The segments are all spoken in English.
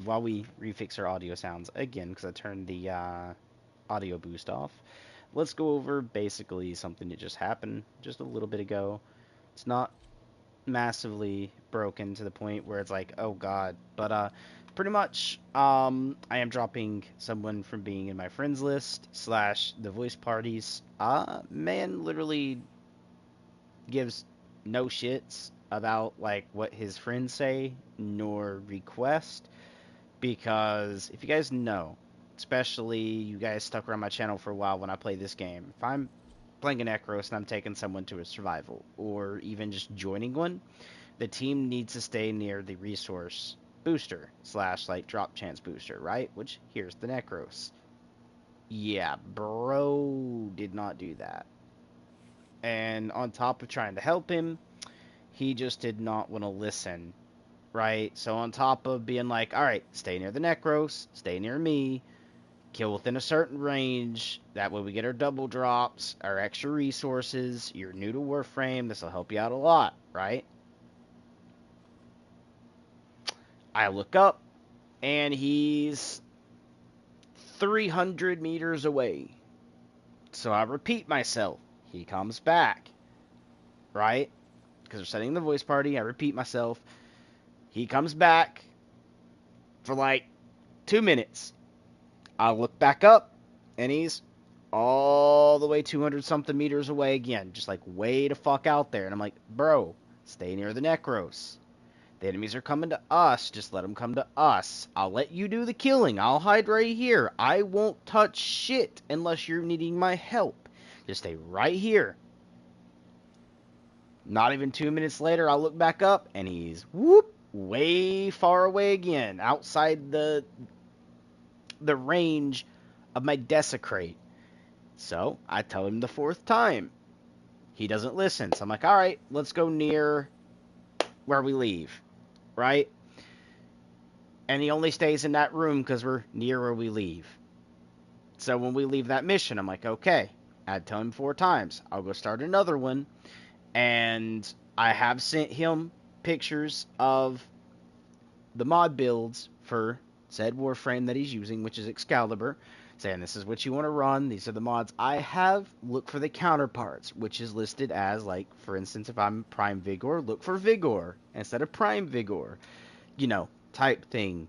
while we refix our audio sounds again, because I turned the audio boost off, let's go over basically something that just happened just a little bit ago. It's not massively broken to the point where it's like, oh god, but pretty much, I am dropping someone from being in my friends list slash the voice parties. Man literally gives no shits about like what his friends say nor request, because if you guys know, especially you guys stuck around my channel for a while when I play this game, if I'm playing a Necros and I'm taking someone to a survival or even just joining one, the team needs to stay near the resource booster slash like drop chance booster, right? Which here's the Necros. Yeah, bro did not do that. And on top of trying to help him, he just did not want to listen, right? So on top of being like, all right, stay near the Necros, stay near me, kill within a certain range, that way we get our double drops, our extra resources, you're new to Warframe, this will help you out a lot, right? I look up, and he's 300 meters away. So I repeat myself. He comes back, right? Because we're setting the voice party. I repeat myself. He comes back for like 2 minutes. I look back up, and he's all the way 200 something meters away again. Just like way the fuck out there. And I'm like, bro, stay near the Necros. The enemies are coming to us. Just let them come to us. I'll let you do the killing. I'll hide right here. I won't touch shit unless you're needing my help. Just stay right here. Not even 2 minutes later, I'll look back up and he's whoop way far away again, outside the range of my desecrate. So I tell him the fourth time. He doesn't listen. So I'm like, all right, let's go near where we leave, right? And he only stays in that room because we're near where we leave. So when we leave that mission, I'm like, okay, I tell him 4 times. I'll go start another one. And I have sent him pictures of the mod builds for said Warframe that he's using, which is Excalibur, saying this is what you want to run. These are the mods I have. Look for the counterparts, which is listed as, like, for instance, if I'm Prime Vigor, look for Vigor instead of Prime Vigor, type thing.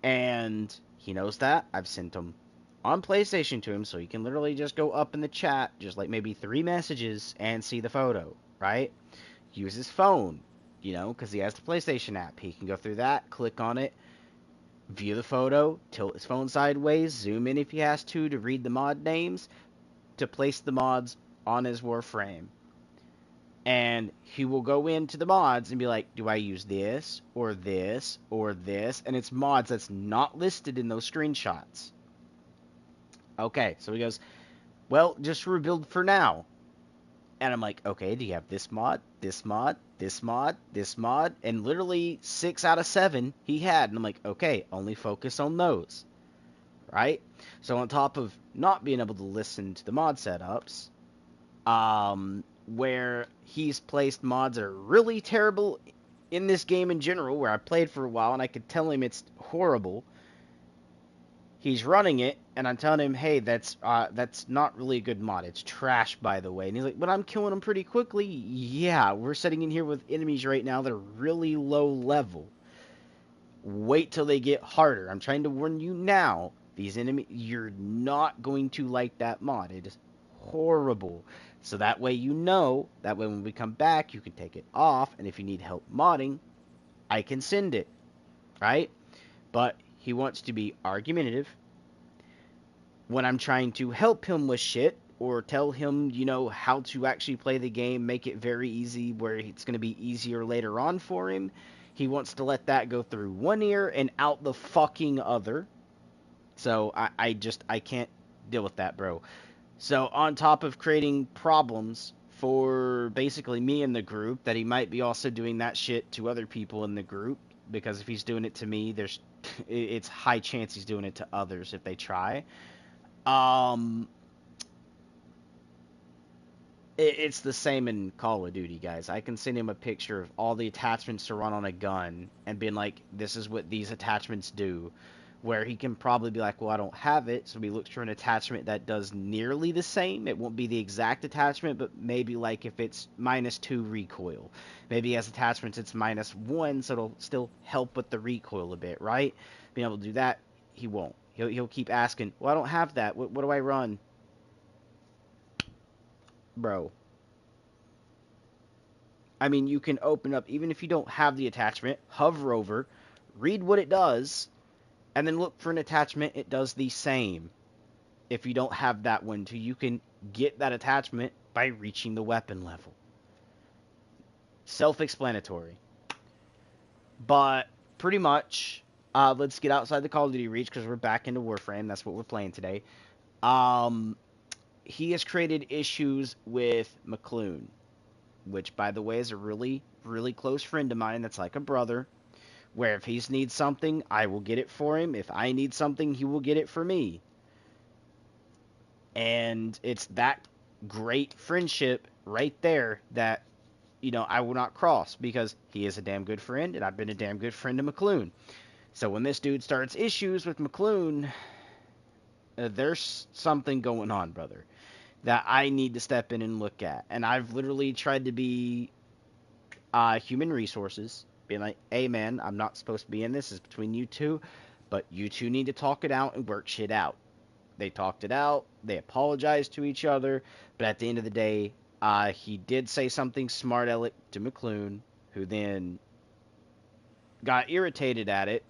And he knows that. I've sent him on PlayStation to him, so he can literally just go up in the chat, just like maybe 3 messages, and see the photo, right? Use his phone, because he has the PlayStation app. He can go through that, click on it, view the photo, tilt his phone sideways, zoom in if he has to read the mod names, to place the mods on his Warframe. And he will go into the mods and be like, do I use this, or this, or this? And it's mods that's not listed in those screenshots. Okay, so he goes, well, just rebuild for now. And I'm like, okay, do you have this mod, this mod, this mod, this mod? And literally 6 out of 7 he had. And I'm like, okay, only focus on those, right? So on top of not being able to listen to the mod setups, where he's placed mods that are really terrible in this game in general, where I played for a while and I could tell him it's horrible. He's running it, and I'm telling him, hey, that's not really a good mod. It's trash, by the way. And he's like, but I'm killing them pretty quickly. Yeah, we're sitting in here with enemies right now that are really low level. Wait till they get harder. I'm trying to warn you now. These enemies, you're not going to like that mod. It is horrible. So that way that way when we come back, you can take it off, and if you need help modding, I can send it, right? But he wants to be argumentative when I'm trying to help him with shit or tell him, how to actually play the game, make it very easy where it's going to be easier later on for him. He wants to let that go through one ear and out the fucking other. So I can't deal with that, bro. So on top of creating problems for basically me in the group, that he might be also doing that shit to other people in the group, because if he's doing it to me, it's high chance he's doing it to others if they try. Um, It's the same in Call of Duty, guys. I can send him a picture of all the attachments to run on a gun and being like, this is what these attachments do. Where he can probably be like, well, I don't have it. So he looks for an attachment that does nearly the same. It won't be the exact attachment, but maybe like if it's -2 recoil. Maybe he has attachments it's -1, so it'll still help with the recoil a bit, right? Being able to do that, he won't. He'll keep asking, well, I don't have that. What do I run? Bro. I mean, you can open up, even if you don't have the attachment, hover over, read what it does, and then look for an attachment it does the same. If you don't have that one, too, you can get that attachment by reaching the weapon level. Self-explanatory. But pretty much, let's get outside the Call of Duty reach because we're back into Warframe. That's what we're playing today. He has created issues with McClune, which, by the way, is a really, really close friend of mine that's like a brother, where if he needs something, I will get it for him. If I need something, he will get it for me. And it's that great friendship right there that, you know, I will not cross because he is a damn good friend, and I've been a damn good friend to McClune. So when this dude starts issues with McClune, there's something going on, brother, that I need to step in and look at. And I've literally tried to be human resources, being like, hey, man, I'm not supposed to be in this. It's between you two, but you two need to talk it out and work shit out. They talked it out. They apologized to each other. But at the end of the day, he did say something smart aleck to McClune, who then got irritated at it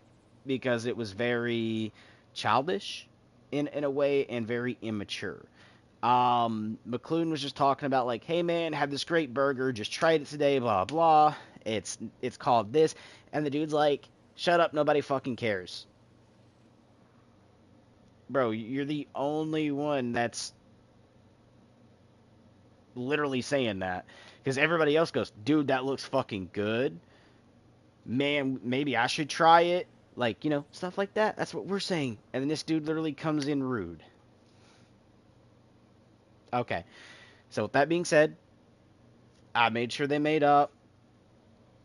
because it was very childish in a way and very immature. McClune was just talking about like, hey man, had this great burger, just tried it today, blah blah. It's called this, and the dude's like, shut up, nobody fucking cares. Bro, you're the only one that's literally saying that. Because everybody else goes, dude, that looks fucking good. Man, maybe I should try it. Like, you know, stuff like that. That's what we're saying. And then this dude literally comes in rude. Okay. So with that being said, I made sure they made up.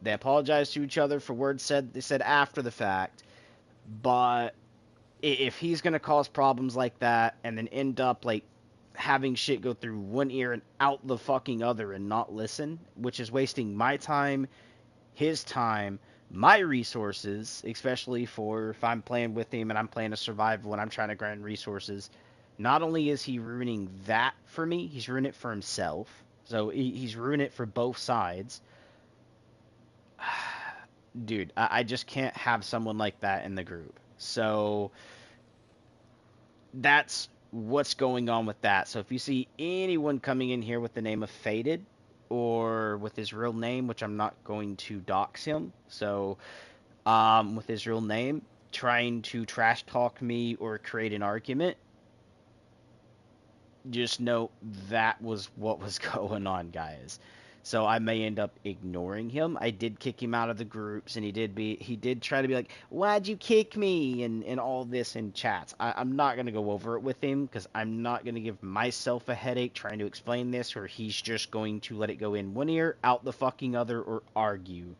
They apologized to each other for words said they said after the fact. But if he's going to cause problems like that and then end up like having shit go through one ear and out the fucking other and not listen, which is wasting my time, his time, my resources, especially for if I'm playing with him and I'm playing a survival and I'm trying to grind resources. Not only is he ruining that for me, he's ruining it for himself. So he's ruining it for both sides. Dude, I just can't have someone like that in the group. So that's what's going on with that. So if you see anyone coming in here with the name of Faded or with his real name, which I'm not going to dox him, so with his real name, trying to trash talk me or create an argument, just know that was what was going on, guys. So I may end up ignoring him. I did kick him out of the groups, and he did try to be like, "Why'd you kick me?" and all this in chats. I'm not gonna go over it with him because I'm not gonna give myself a headache trying to explain this, or he's just going to let it go in one ear, out the fucking other, or argue.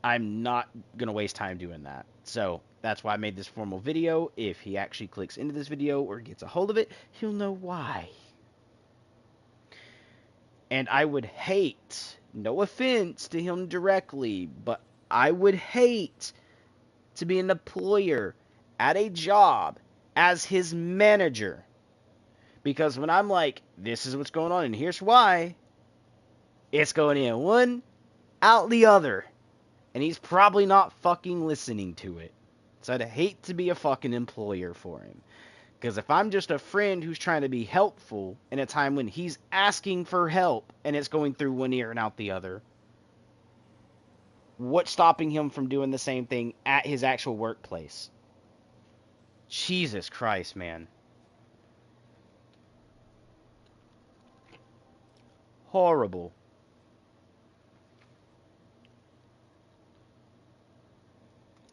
I'm not gonna waste time doing that. So that's why I made this formal video. If he actually clicks into this video or gets a hold of it, he'll know why. And I would hate, no offense to him directly, but I would hate to be an employer at a job as his manager. Because when I'm like, this is what's going on and here's why, it's going in one, out the other. And he's probably not fucking listening to it. So I'd hate to be a fucking employer for him. Because if I'm just a friend who's trying to be helpful in a time when he's asking for help and it's going through one ear and out the other, what's stopping him from doing the same thing at his actual workplace? Jesus Christ, man. Horrible.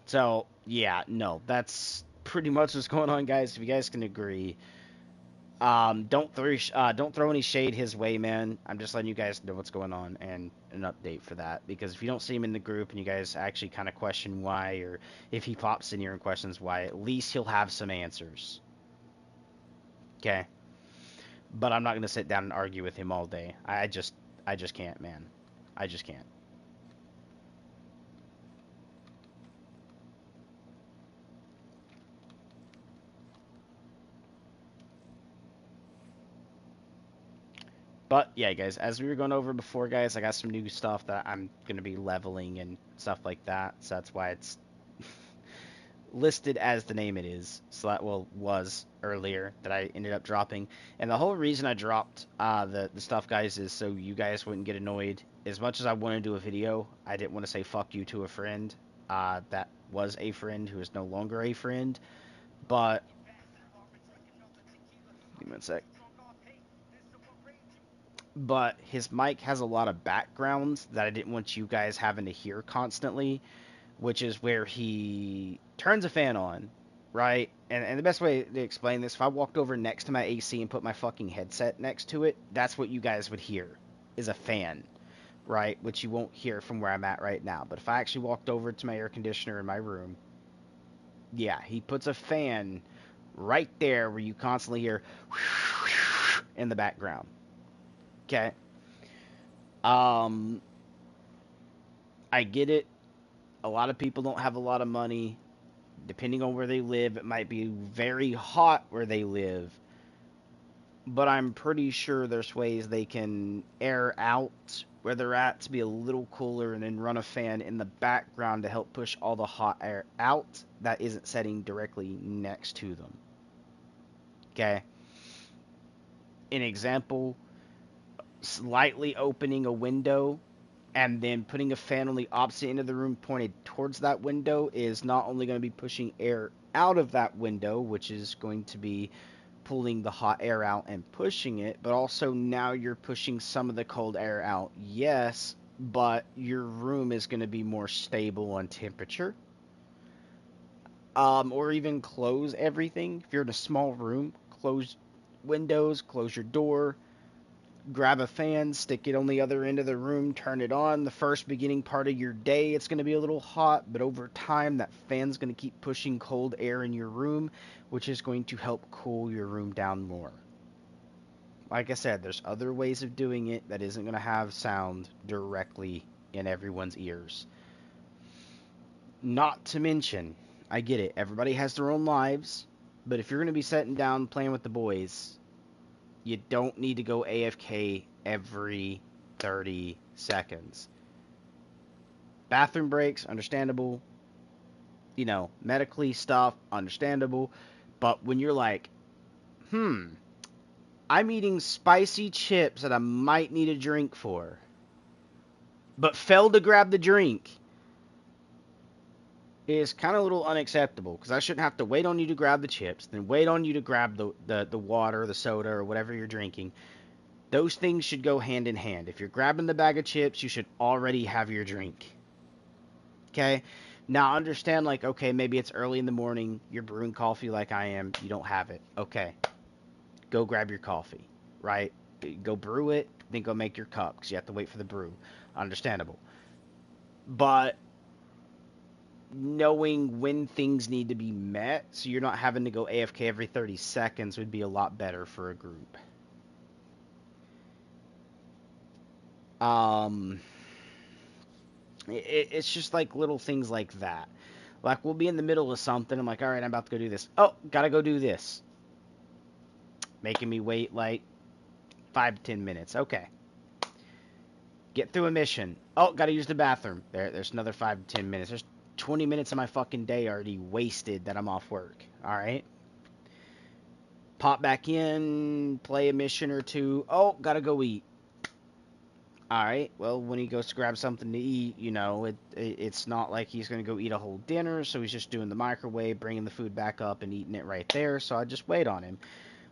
So, yeah, no, that's pretty much what's going on, guys. If you guys can agree, don't throw any shade his way, man. I'm just letting you guys know what's going on and an update for that. Because if you don't see him in the group and you guys actually kind of question why, or if he pops in here and questions why, at least he'll have some answers. Okay. But I'm not gonna sit down and argue with him all day. I just can't, man. I just can't. But yeah, guys, as we were going over before, guys, I got some new stuff that I'm gonna be leveling and stuff like that. So that's why it's listed as the name it is. So that was earlier that I ended up dropping. And the whole reason I dropped the stuff, guys, is so you guys wouldn't get annoyed. As much as I want to do a video, I didn't want to say fuck you to a friend that was a friend who is no longer a friend. But give me one sec. But his mic has a lot of backgrounds that I didn't want you guys having to hear constantly, which is where he turns a fan on, right? And the best way to explain this, if I walked over next to my AC and put my fucking headset next to it, that's what you guys would hear, is a fan, right? Which you won't hear from where I'm at right now. But if I actually walked over to my air conditioner in my room, yeah, he puts a fan right there where you constantly hear in the background. Okay. Um, I get it. A lot of people don't have a lot of money. Depending on where they live, it might be very hot where they live. But I'm pretty sure there's ways they can air out where they're at to be a little cooler and then run a fan in the background to help push all the hot air out that isn't sitting directly next to them. Okay? An example, slightly opening a window and then putting a fan on the opposite end of the room pointed towards that window is not only going to be pushing air out of that window, which is going to be pulling the hot air out and pushing it, but also now you're pushing some of the cold air out. Yes, but your room is going to be more stable on temperature. Or even close everything. If you're in a small room, close windows, close your door, grab a fan, stick it on the other end of the room, turn it on. The first beginning part of your day, it's going to be a little hot, but over time, that fan's going to keep pushing cold air in your room, which is going to help cool your room down more. Like I said, there's other ways of doing it that isn't going to have sound directly in everyone's ears. Not to mention, I get it, everybody has their own lives, but if you're going to be sitting down playing with the boys, you don't need to go AFK every 30 seconds. Bathroom breaks, understandable. You know, medically stuff, understandable. But when you're like, I'm eating spicy chips that I might need a drink for, but failed to grab the drink, is kind of a little unacceptable, because I shouldn't have to wait on you to grab the chips, then wait on you to grab the water, the soda, or whatever you're drinking. Those things should go hand in hand. If you're grabbing the bag of chips, you should already have your drink. Okay? Now, understand, like, okay, maybe it's early in the morning, you're brewing coffee like I am, you don't have it. Okay. Go grab your coffee, right? Go brew it, then go make your cup, because you have to wait for the brew. Understandable. But knowing when things need to be met, so you're not having to go AFK every 30 seconds, would be a lot better for a group. It's just like little things like that. Like, we'll be in the middle of something. I'm like, all right, I'm about to go do this. Oh, gotta go do this. Making me wait like 5 to 10 minutes. Okay. Get through a mission. Oh, gotta use the bathroom. There's another 5 to 10 minutes. There's 20 minutes of my fucking day already wasted that I'm off work. All right. Pop back in, play a mission or two. Oh, gotta go eat. Alright, well, when he goes to grab something to eat, you know, it's not like he's going to go eat a whole dinner, so he's just doing the microwave, bringing the food back up, and eating it right there, so I just wait on him.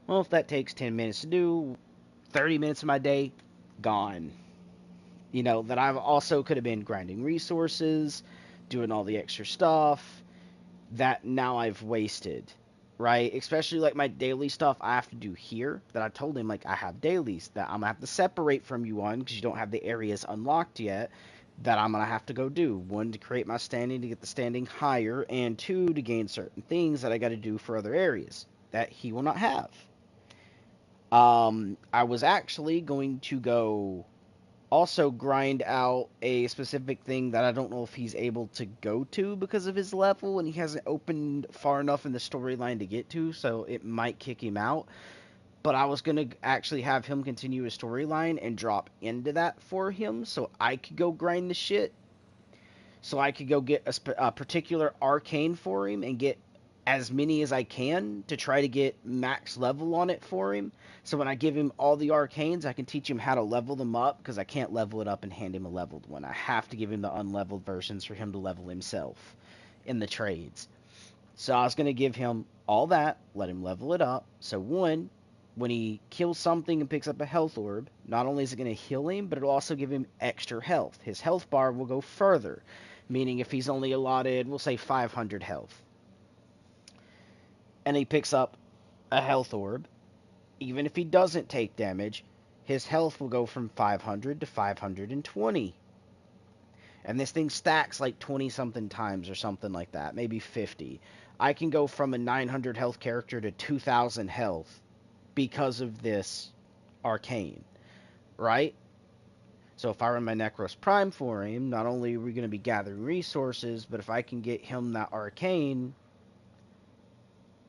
Well, if that takes 10 minutes to do, 30 minutes of my day, gone. You know, that I've also could have been grinding resources, doing all the extra stuff, that now I've wasted. right? Especially like my daily stuff I have to do here that I told him like I have dailies that I'm gonna have to separate from you on because you don't have the areas unlocked yet that I'm gonna have to go do. One, to create my standing to get the standing higher, and two, to gain certain things that I got to do for other areas that he will not have. I was actually going to go also grind out a specific thing that I don't know if he's able to go to because of his level, and he hasn't opened far enough in the storyline to get to, so it might kick him out. But I was going to actually have him continue his storyline and drop into that for him so I could go grind the shit. So I could go get a particular arcane for him and get as many as I can to try to get max level on it for him. So when I give him all the arcanes, I can teach him how to level them up because I can't level it up and hand him a leveled one. I have to give him the unleveled versions for him to level himself in the trades. So I was going to give him all that, let him level it up. So one, when he kills something and picks up a health orb, not only is it going to heal him, but it'll also give him extra health. His health bar will go further, meaning if he's only allotted, we'll say 500 health, and he picks up a health orb, even if he doesn't take damage, his health will go from 500 to 520. And this thing stacks like 20 something times or something like that, maybe 50. I can go from a 900 health character to 2000 health because of this arcane, right? So if I run my Necros Prime for him, not only are we going to be gathering resources, but if I can get him that arcane,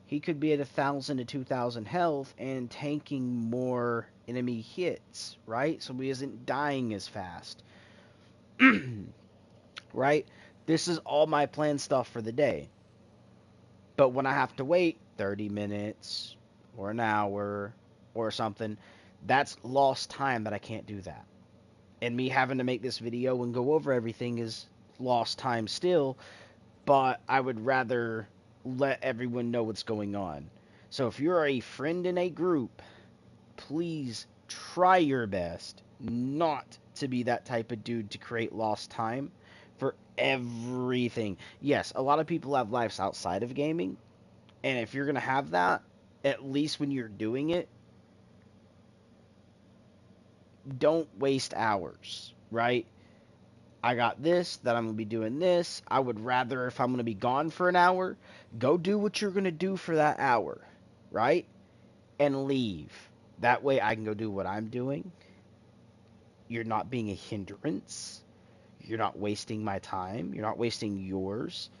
he could be at 1,000 to 2,000 health and tanking more enemy hits, right? So he isn't dying as fast. Right? This is all my planned stuff for the day. But when I have to wait 30 minutes or an hour or something, that's lost time that I can't do that. And me having to make this video and go over everything is lost time still, but I would rather let everyone know what's going on. So if you're a friend in a group, please try your best not to be that type of dude to create lost time for everything. Yes, a lot of people have lives outside of gaming, and if you're going to have that, at least when you're doing it, don't waste hours, right? I got this, that I'm going to be doing this. I would rather, if I'm going to be gone for an hour, go do what you're going to do for that hour, right? And leave. That way I can go do what I'm doing. You're not being a hindrance. You're not wasting my time. You're not wasting yours.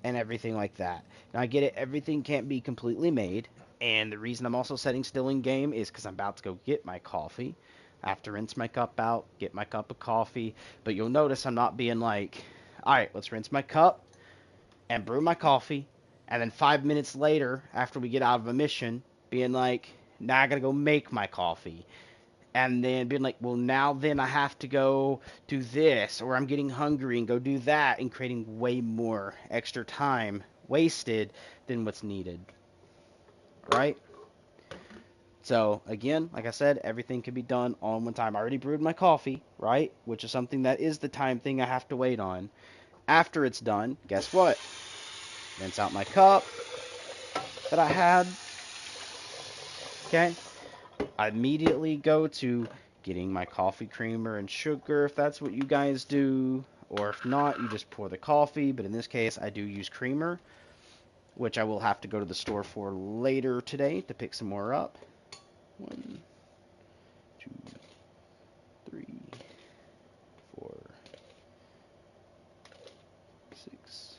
And everything like that. Now, I get it. Everything can't be completely made. And the reason I'm also setting still in game is because I'm about to go get my coffee. I have to rinse my cup out, get my cup of coffee. But you'll notice I'm not being like, all right, let's rinse my cup and brew my coffee. And then 5 minutes later, after we get out of a mission, being like, now I gotta go make my coffee. And then being like, well, now then I have to go do this, or I'm getting hungry and go do that, and creating way more extra time wasted than what's needed. Right? So, again, like I said, everything can be done all in one time. I already brewed my coffee, right? Which is something that is the time thing I have to wait on. After it's done, guess what? Rinse out my cup that I had. Okay? I immediately go to getting my coffee creamer and sugar, if that's what you guys do. Or if not, you just pour the coffee. But in this case, I do use creamer, which I will have to go to the store for later today to pick some more up. 1, 2, 3, 4, 6,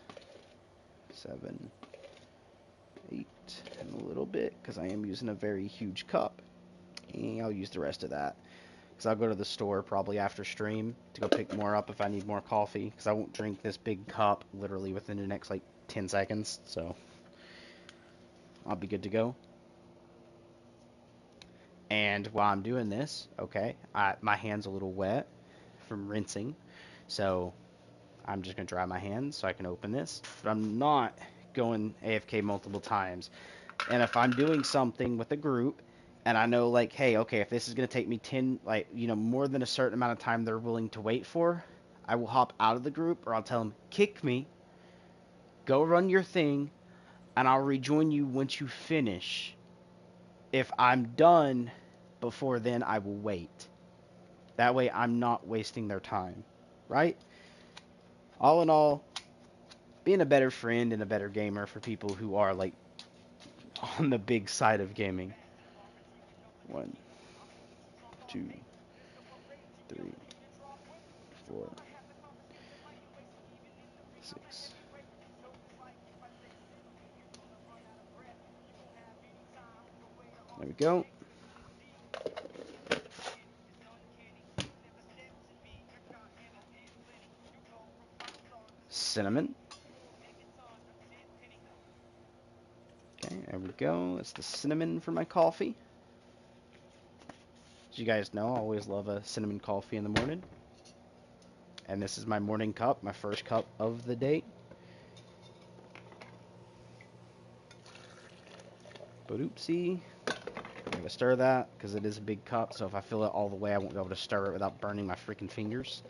7, 8, and a little bit, because I am using a very huge cup. And I'll use the rest of that. Because I'll go to the store probably after stream to go pick more up if I need more coffee. Because I won't drink this big cup literally within the next, like, 10 seconds. So, I'll be good to go. And while I'm doing this, okay, my hand's a little wet from rinsing. So, I'm just going to dry my hands so I can open this. But I'm not going AFK multiple times. And if I'm doing something with a group, and I know, like, hey, okay, if this is going to take me 10, like, you know, more than a certain amount of time they're willing to wait for, I will hop out of the group, or I'll tell them, kick me, go run your thing, and I'll rejoin you once you finish. If I'm done before then, I will wait. That way I'm not wasting their time, right? All in all, being a better friend and a better gamer for people who are like on the big side of gaming. 1, 2, 3, 4, 6. There we go. Cinnamon. Okay, there we go. That's the cinnamon for my coffee. As you guys know, I always love a cinnamon coffee in the morning. And this is my morning cup, my first cup of the day. But oopsie. I'm going to stir that because it is a big cup, so if I fill it all the way, I won't be able to stir it without burning my freaking fingers.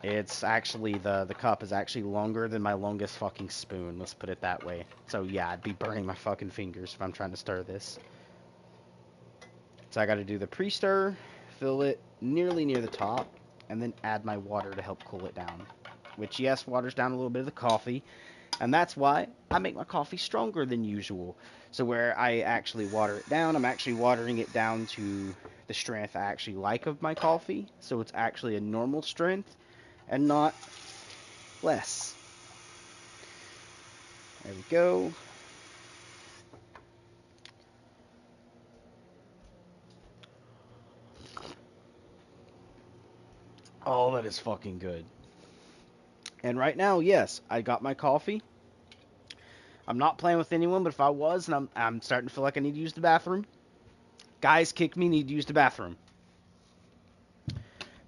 It's actually, the cup is actually longer than my longest fucking spoon, let's put it that way. So yeah, I'd be burning my fucking fingers if I'm trying to stir this. So I got to do the pre-stir, fill it nearly near the top, and then add my water to help cool it down. Which, yes, waters down a little bit of the coffee, and that's why I make my coffee stronger than usual. So where I actually water it down, I'm actually watering it down to the strength I actually like of my coffee. So it's actually a normal strength and not less. There we go. Oh, that is fucking good. And right now, yes, I got my coffee. I'm not playing with anyone, but if I was, and I'm starting to feel like I need to use the bathroom, guys kick me, need to use the bathroom.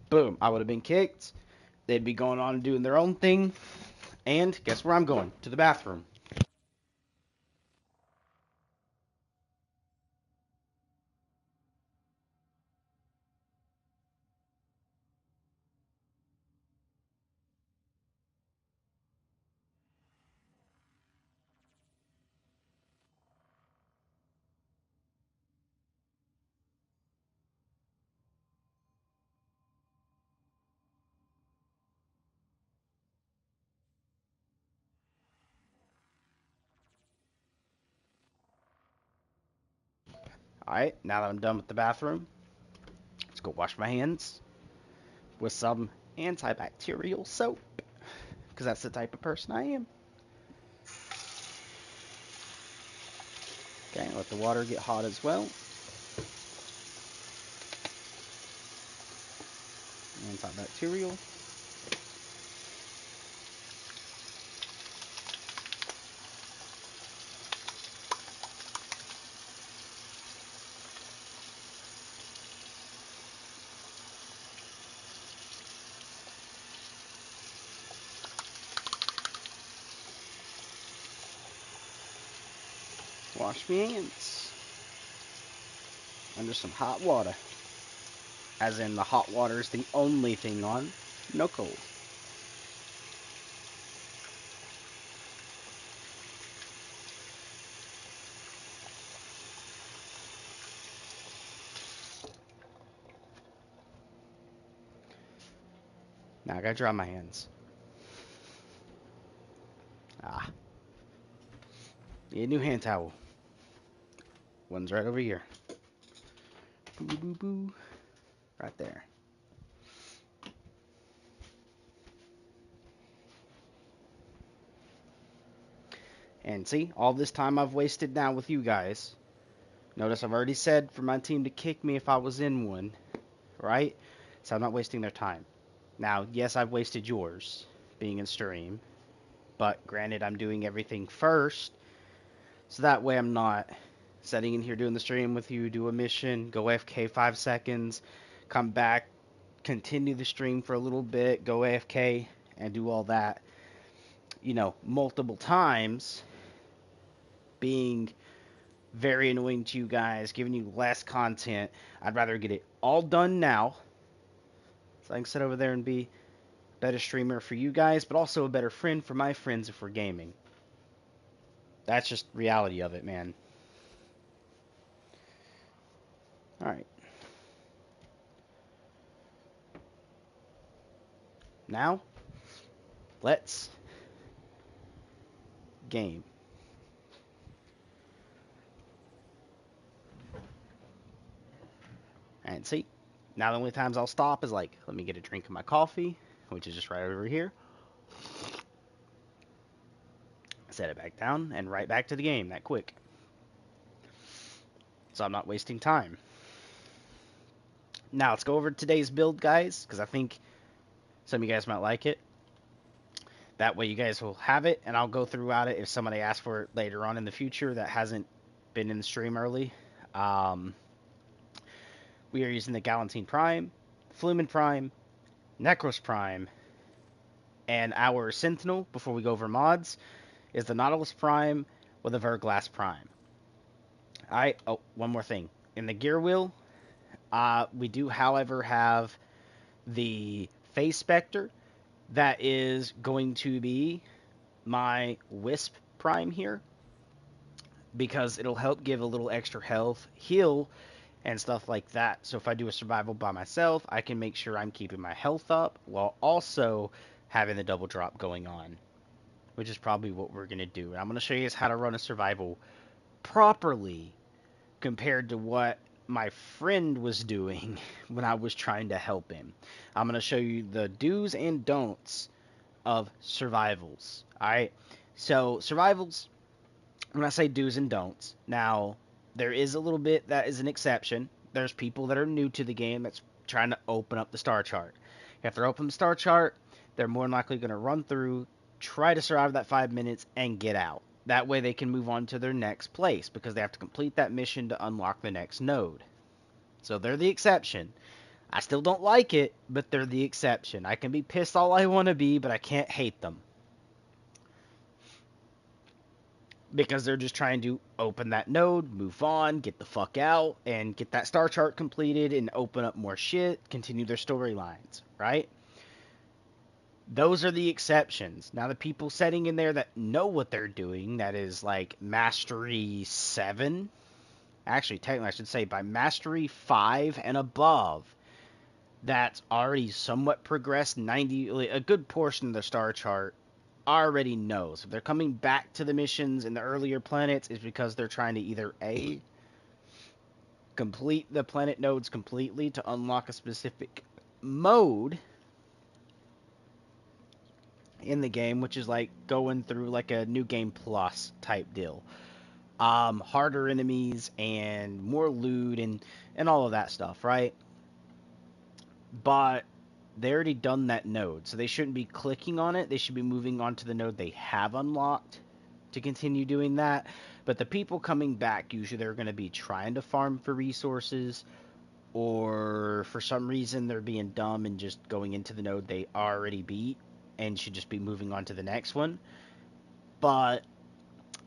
Boom, I would have been kicked. They'd be going on and doing their own thing. And guess where I'm going? To the bathroom. Alright, now that I'm done with the bathroom, let's go wash my hands with some antibacterial soap. Because that's the type of person I am. Okay, let the water get hot as well. Antibacterial. Wash my hands under some hot water. As in, the hot water is the only thing on, no cold. Now I gotta dry my hands. Need a new hand towel. One's right over here. Boo boo boo. Right there. And see, all this time I've wasted now with you guys. Notice I've already said for my team to kick me if I was in one. Right? So I'm not wasting their time. Now, yes, I've wasted yours being in stream. But granted, I'm doing everything first. So that way I'm not sitting in here doing the stream with you, do a mission, go AFK 5 seconds, come back, continue the stream for a little bit, go AFK, and do all that, you know, multiple times, being very annoying to you guys, giving you less content. I'd rather get it all done now, so I can sit over there and be better streamer for you guys, but also a better friend for my friends if we're gaming. That's just reality of it, man. Alright. Now, let's game. And see, now the only times I'll stop is like, let me get a drink of my coffee, which is just right over here. Set it back down, and right back to the game that quick. So I'm not wasting time. Now let's go over today's build, guys, because I think some of you guys might like it. That way you guys will have it, and I'll go throughout it if somebody asks for it later on in the future that hasn't been in the stream early. We are using the Galantine Prime, Flumen Prime, Necros Prime, and our Sentinel, before we go over mods, is the Nautilus Prime with a Verglass Prime. Alright, oh, one more thing. In the gear wheel, we do, however, have the Phase Spectre. That is going to be my Wisp Prime here, because it'll help give a little extra health, heal, and stuff like that. So if I do a survival by myself, I can make sure I'm keeping my health up while also having the double drop going on, which is probably what we're going to do. And I'm going to show you guys how to run a survival properly compared to what my friend was doing when I was trying to help him. I'm going to show you the do's and don'ts of survivals. Alright, so survivals, when I say do's and don'ts, now there is a little bit that is an exception. There's people that are new to the game that's trying to open up the star chart. If they're open the star chart, they're more than likely going to run through, try to survive that 5 minutes, and get out. That way they can move on to their next place, because they have to complete that mission to unlock the next node. So they're the exception. I still don't like it, but they're the exception. I can be pissed all I want to be, but I can't hate them, because they're just trying to open that node, move on, get the fuck out, and get that star chart completed, and open up more shit, continue their storylines, right? Those are the exceptions. Now, the people sitting in there that know what they're doing, that is like Mastery 7, actually, technically, I should say by Mastery 5 and above, that's already somewhat progressed, 90, a good portion of the star chart already knows. If they're coming back to the missions in the earlier planets, it's because they're trying to either A, complete the planet nodes completely to unlock a specific mode in the game, which is like going through like a new game plus type deal. Harder enemies and more loot and all of that stuff, right? But they already done that node, so they shouldn't be clicking on it. They should be moving on to the node they have unlocked to continue doing that. But the people coming back, usually they're going to be trying to farm for resources, or for some reason they're being dumb and just going into the node they already beat and should just be moving on to the next one. But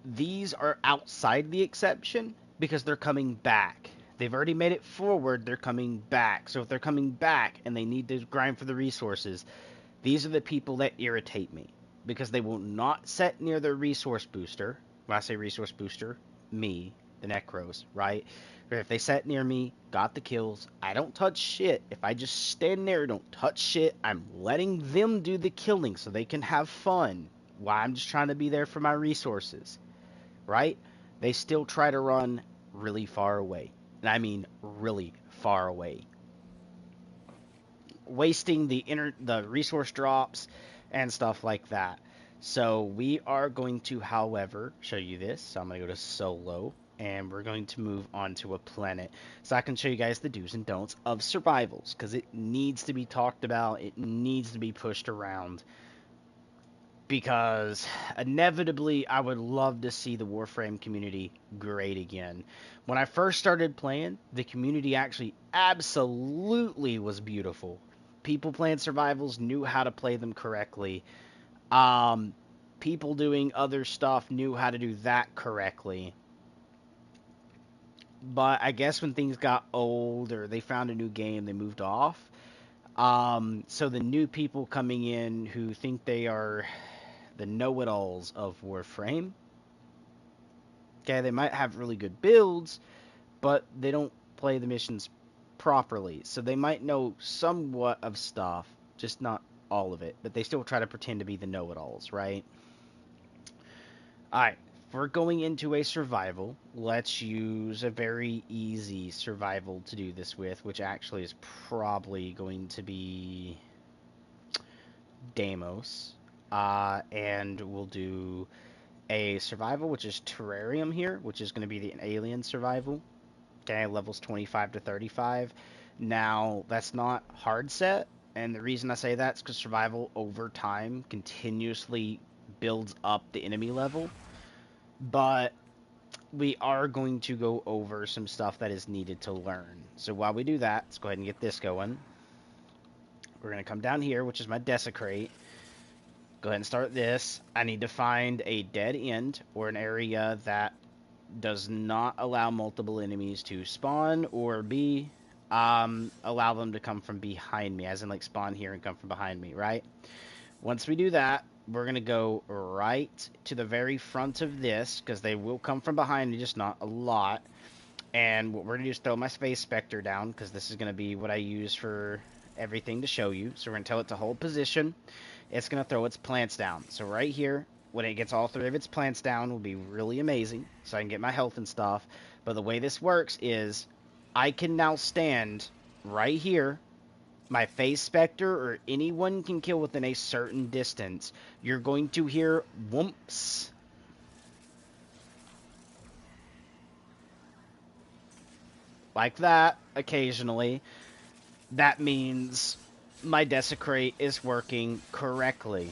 these are outside the exception because they're coming back. They've already made it forward, they're coming back. So if they're coming back and they need to grind for the resources, these are the people that irritate me, because they will not set near their resource booster. When I say resource booster, me, the Necros, right? Or if they set near me, got the kills, I don't touch shit. If I just stand there, don't touch shit, I'm letting them do the killing so they can have fun while I'm just trying to be there for my resources, right? They still try to run really far away. And I mean really far away, wasting the resource drops and stuff like that. So we are going to, however, show you this. So I'm going to go to solo, and we're going to move on to a planet, so I can show you guys the do's and don'ts of survivals, because it needs to be talked about. It needs to be pushed around, because inevitably I would love to see the Warframe community great again. When I first started playing, the community actually absolutely was beautiful. People playing survivals knew how to play them correctly. People doing other stuff knew how to do that correctly. But I guess when things got old or they found a new game, they moved off. So the new people coming in who think they are the know-it-alls of Warframe, okay, they might have really good builds, but they don't play the missions properly. So they might know somewhat of stuff, just not all of it, but they still try to pretend to be the know-it-alls, right? Alright, if we're going into a survival, let's use a very easy survival to do this with, which actually is probably going to be Deimos. And we'll do a survival, which is Terrarium here, which is going to be the alien survival. Okay, levels 25 to 35. Now, that's not hard set, and the reason I say that is because survival over time continuously builds up the enemy level. But we are going to go over some stuff that is needed to learn. So while we do that, let's go ahead and get this going. We're going to come down here, which is my Desecrate. Go ahead and start this. I need to find a dead end, or an area that does not allow multiple enemies to spawn, or B, allow them to come from behind me, as in like spawn here and come from behind me, right? Once we do that, we're going to go right to the very front of this, because they will come from behind me, just not a lot. And what we're going to do is throw my Space Spectre down, because this is going to be what I use for everything to show you. So we're going to tell it to hold position. It's going to throw its plants down. So right here, when it gets all three of its plants down, will be really amazing, so I can get my health and stuff. But the way this works is I can now stand right here. My Phase Spectre or anyone can kill within a certain distance. You're going to hear whoops. Like that, occasionally. That means my Desecrate is working correctly.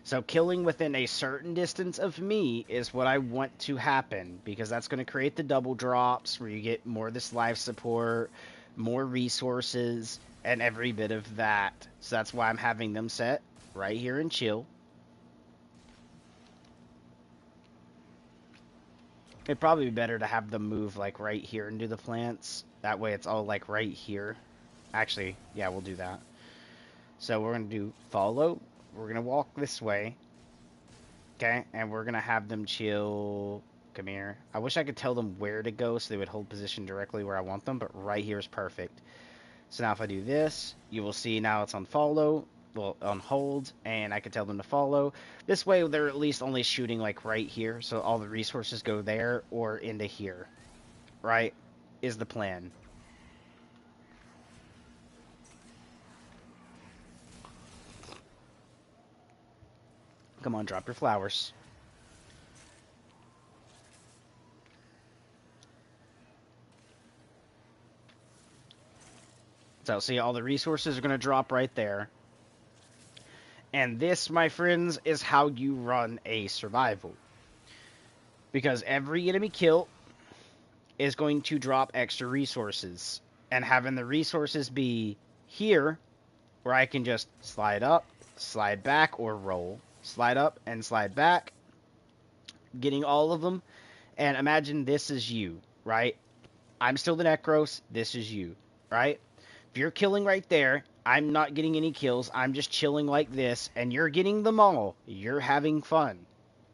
So killing within a certain distance of me is what I want to happen, because that's going to create the double drops where you get more of this life support, more resources, and every bit of that. So that's why I'm having them set right here and chill. It'd probably be better to have them move like right here and do the plants. That way it's all like right here. Actually, yeah, we'll do that. So we're going to do follow. We're going to walk this way. Okay, and we're going to have them chill. Come here. I wish I could tell them where to go so they would hold position directly where I want them, but right here is perfect. So now if I do this, you will see now it's on follow, well, on hold, and I can tell them to follow. This way they're at least only shooting like right here, so all the resources go there or into here, right, is the plan. Come on, drop your flowers. So, see, all the resources are going to drop right there. And this, my friends, is how you run a survival. Because every enemy kill is going to drop extra resources. And having the resources be here, where I can just slide up, slide back, or roll. Slide up and slide back. Getting all of them. And imagine this is you, right? I'm still the Necros. This is you, right? If you're killing right there, I'm not getting any kills. I'm just chilling like this, and you're getting them all. You're having fun,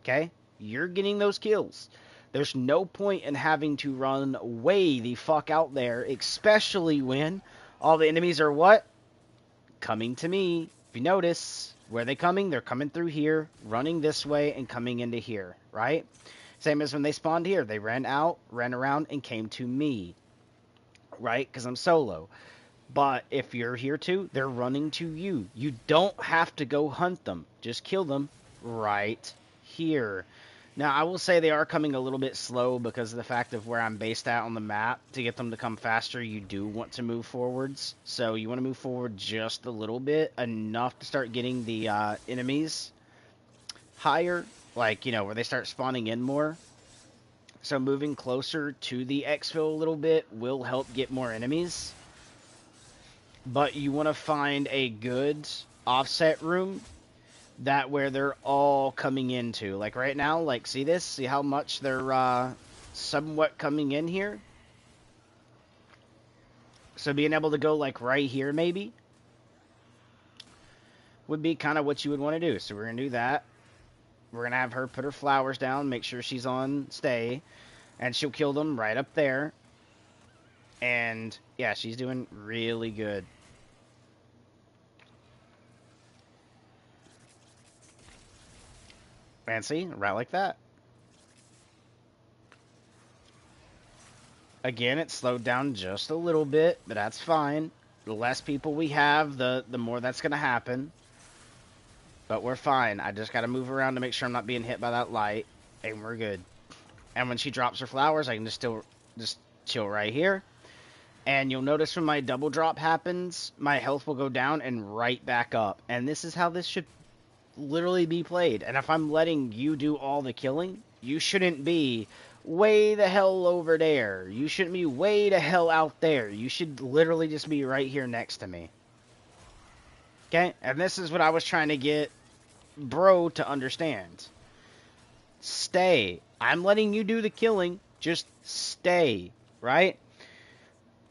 okay? You're getting those kills. There's no point in having to run way the fuck out there, especially when all the enemies are what? Coming to me. If you notice, where are they coming? They're coming through here, running this way, and coming into here, right? Same as when they spawned here. They ran out, ran around, and came to me, right? Because I'm solo. But if you're here too, they're running to you. You don't have to go hunt them. Just kill them right here. Now, I will say they are coming a little bit slow because of the fact of where I'm based at on the map. To get them to come faster, you do want to move forwards. So you want to move forward just a little bit, enough to start getting the enemies higher. Like, you know, where they start spawning in more. So moving closer to the exfil a little bit will help get more enemies. But you want to find a good offset room that where they're all coming into. Like right now, like see this? See how much they're somewhat coming in here? So being able to go like right here maybe would be kind of what you would want to do. So we're going to do that. We're going to have her put her flowers down, make sure she's on stay, and she'll kill them right up there. And yeah, she's doing really good. Fancy, right like that. Again, it slowed down just a little bit, but that's fine. The less people we have, the more that's going to happen. But we're fine. I just got to move around to make sure I'm not being hit by that light, and we're good. And when she drops her flowers, I can just chill right here. And you'll notice when my double drop happens, my health will go down and right back up. And this is how this should literally be played. And if I'm letting you do all the killing, you shouldn't be way the hell over there. You shouldn't be way the hell out there. You should literally just be right here next to me. Okay? And this is what I was trying to get bro to understand. Stay. I'm letting you do the killing. Just stay. Right?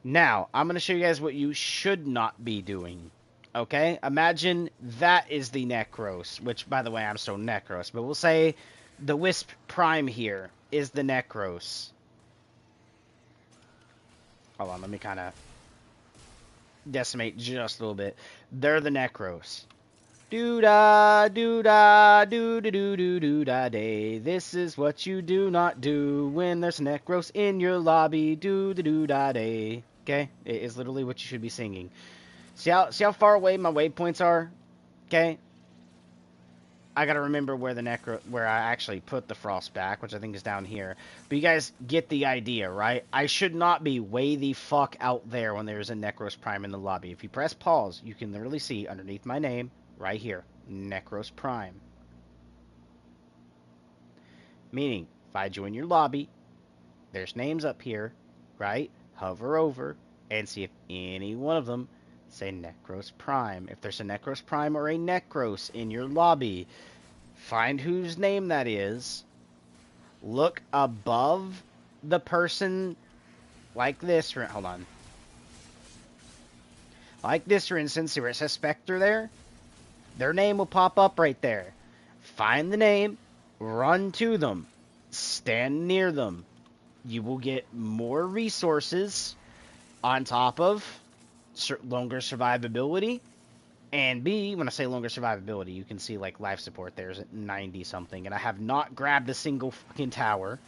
Now, I'm going to show you guys what you should not be doing. Okay? Imagine that is the Necros, which, by the way, I'm still Necros, but we'll say the Wisp Prime here is the Necros. Hold on, let me kind of decimate just a little bit. They're the Necros. Do-da, do-da, do-da-do-do-do-da day. This is what you do not do when there's Necros in your lobby. Do-da-do-da day. Okay? It is literally what you should be singing. See how far away my waypoints are? Okay? I gotta remember where where I actually put the frost back, which I think is down here. But you guys get the idea, right? I should not be way the fuck out there when there's a Necros Prime in the lobby. If you press pause, you can literally see underneath my name, right here, Necros Prime. Meaning, if I join your lobby, there's names up here, right? Hover over and see if any one of them say Necros Prime. If there's a Necros Prime or a Necros in your lobby, find whose name that is. Look above the person like this. Hold on. Like this, for instance, where it says Spectre there. Their name will pop up right there. Find the name. Run to them. Stand near them. You will get more resources on top of longer survivability, and B, when I say longer survivability, you can see like life support there's at 90 something, and I have not grabbed a single fucking tower.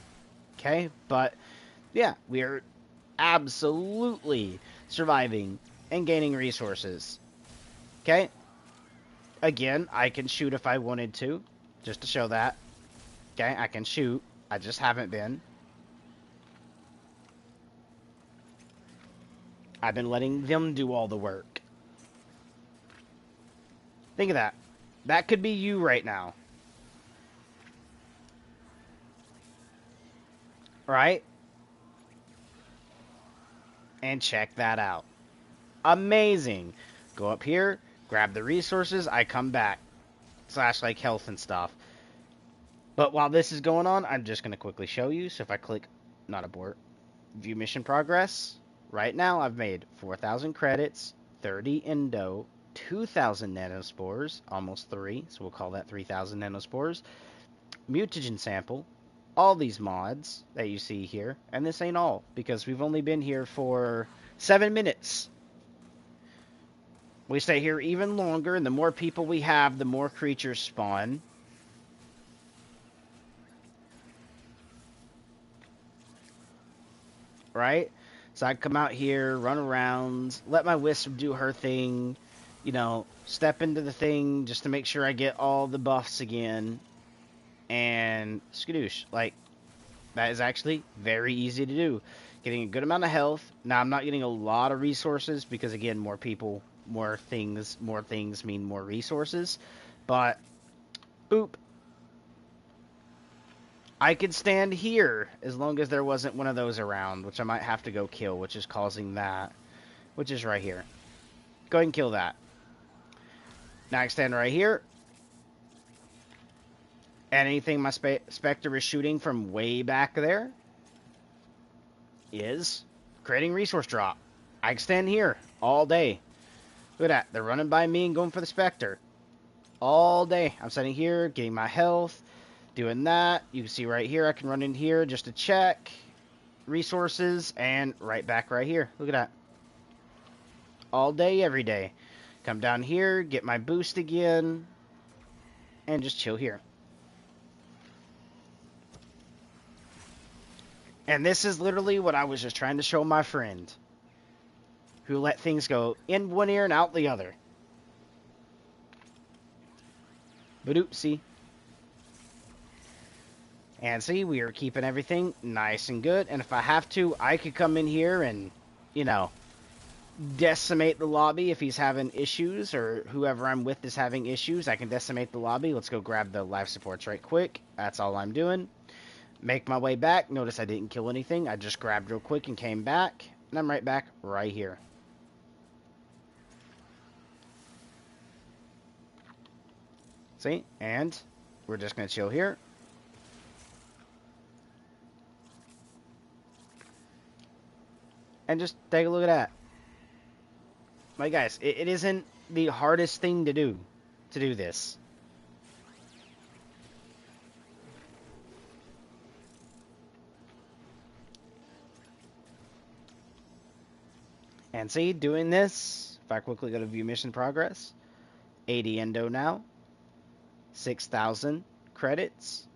Okay, but yeah, we are absolutely surviving and gaining resources. Okay, again, I can shoot if I wanted to, just to show that. Okay, I can shoot, I just haven't been. I've been letting them do all the work. Think of that. That could be you right now. Right? And check that out. Amazing. Go up here, grab the resources, I come back. / like health and stuff. But while this is going on, I'm just going to quickly show you. So if I click, not abort, view mission progress. Right now, I've made 4,000 credits, 30 endo, 2,000 nanospores, almost 3, so we'll call that 3,000 nanospores, mutagen sample, all these mods that you see here, and this ain't all, because we've only been here for 7 minutes. We stay here even longer, and the more people we have, the more creatures spawn. Right? So I come out here, run around, let my Wisp do her thing, you know, step into the thing just to make sure I get all the buffs again, and skadoosh. Like, that is actually very easy to do. Getting a good amount of health. Now, I'm not getting a lot of resources because, again, more people, more things mean more resources. But, boop. I could stand here as long as there wasn't one of those around, which I might have to go kill, which is causing that, which is right here. Go ahead and kill that. Now I can stand right here. And anything my Spectre is shooting from way back there is creating resource drop. I can stand here all day. Look at that. They're running by me and going for the Spectre. All day. I'm sitting here, getting my health, doing that. You can see right here, I can run in here just to check resources, and right back right here. Look at that. All day, every day. Come down here, get my boost again, and just chill here. And this is literally what I was just trying to show my friend, who let things go in one ear and out the other. But oopsie. And see, we are keeping everything nice and good. And if I have to, I could come in here and, you know, decimate the lobby if he's having issues, or whoever I'm with is having issues. I can decimate the lobby. Let's go grab the life supports right quick. That's all I'm doing. Make my way back. Notice I didn't kill anything. I just grabbed real quick and came back. And I'm right back right here. See? And we're just going to chill here. And just take a look at that. My guys, it isn't the hardest thing to do this. And see, doing this, if I quickly go to view mission progress, 80 endo now, 6,000 credits,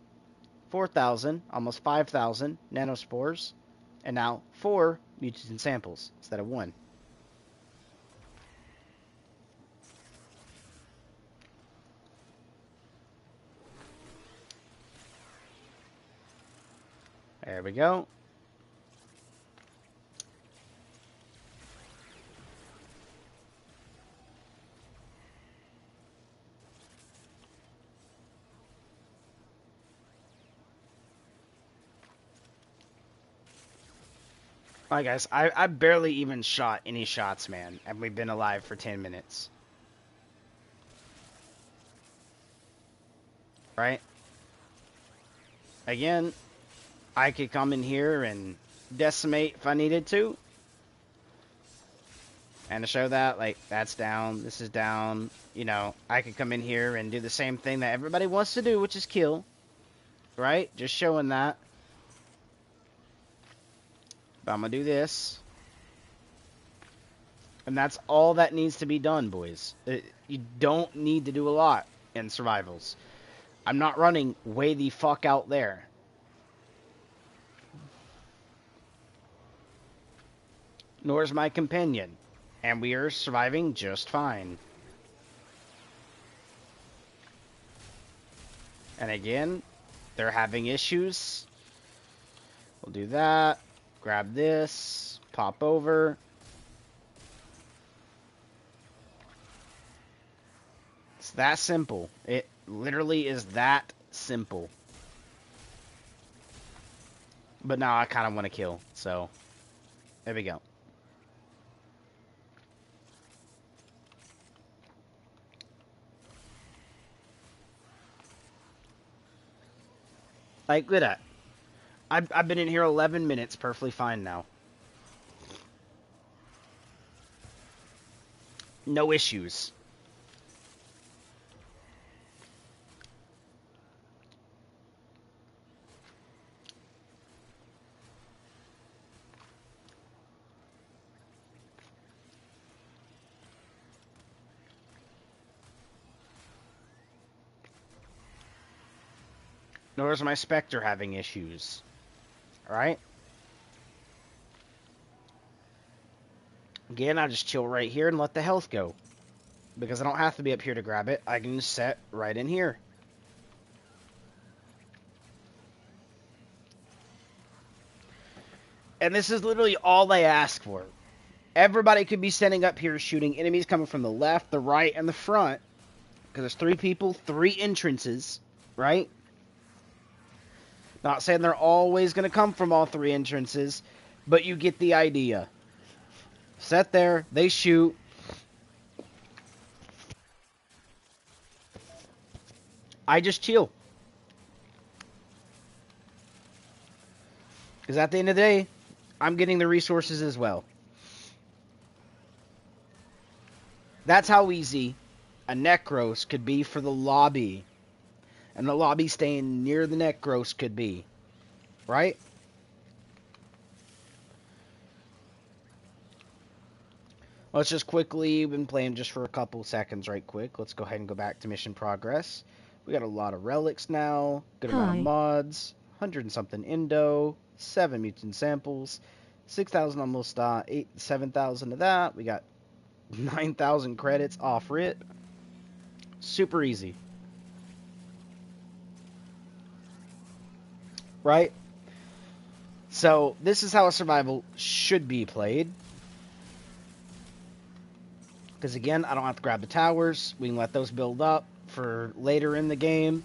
4,000, almost 5,000 nanospores, and now 4 mutant samples instead of 1. There we go. Alright guys, I barely even shot any shots, man, and we've been alive for 10 minutes. Right? Again, I could come in here and decimate if I needed to. And to show that, like, that's down, this is down, you know, I could come in here and do the same thing that everybody wants to do, which is kill. Right? Just showing that. But I'm going to do this. And that's all that needs to be done, boys. You don't need to do a lot in survivals. I'm not running way the fuck out there. Nor is my companion. And we are surviving just fine. And again, they're having issues. We'll do that. Grab this. Pop over. It's that simple. It literally is that simple. But now I kind of want to kill. So, there we go. Like, look at that. I've been in here 11 minutes, perfectly fine now. No issues. Nor is my Spectre having issues. Alright? Again, I just chill right here and let the health go. Because I don't have to be up here to grab it. I can just set right in here. And this is literally all they ask for. Everybody could be standing up here shooting enemies coming from the left, the right, and the front. Because there's 3 people, 3 entrances. Right? Not saying they're always going to come from all 3 entrances, but you get the idea. Set there, they shoot. I just chill. Because at the end of the day, I'm getting the resources as well. That's how easy a Necros could be for the lobby. And the lobby staying near the Necros could be. Right? Let's just quickly, been playing just for a couple seconds right quick. Let's go ahead and go back to mission progress. We got a lot of relics now, good amount of mods, 100 and something Indo, 7 mutant samples, 6,000 almost 7,000 of that. We got 9,000 credits off RIT. Super easy. Right? So, this is how a survival should be played. Because again, I don't have to grab the towers. We can let those build up for later in the game.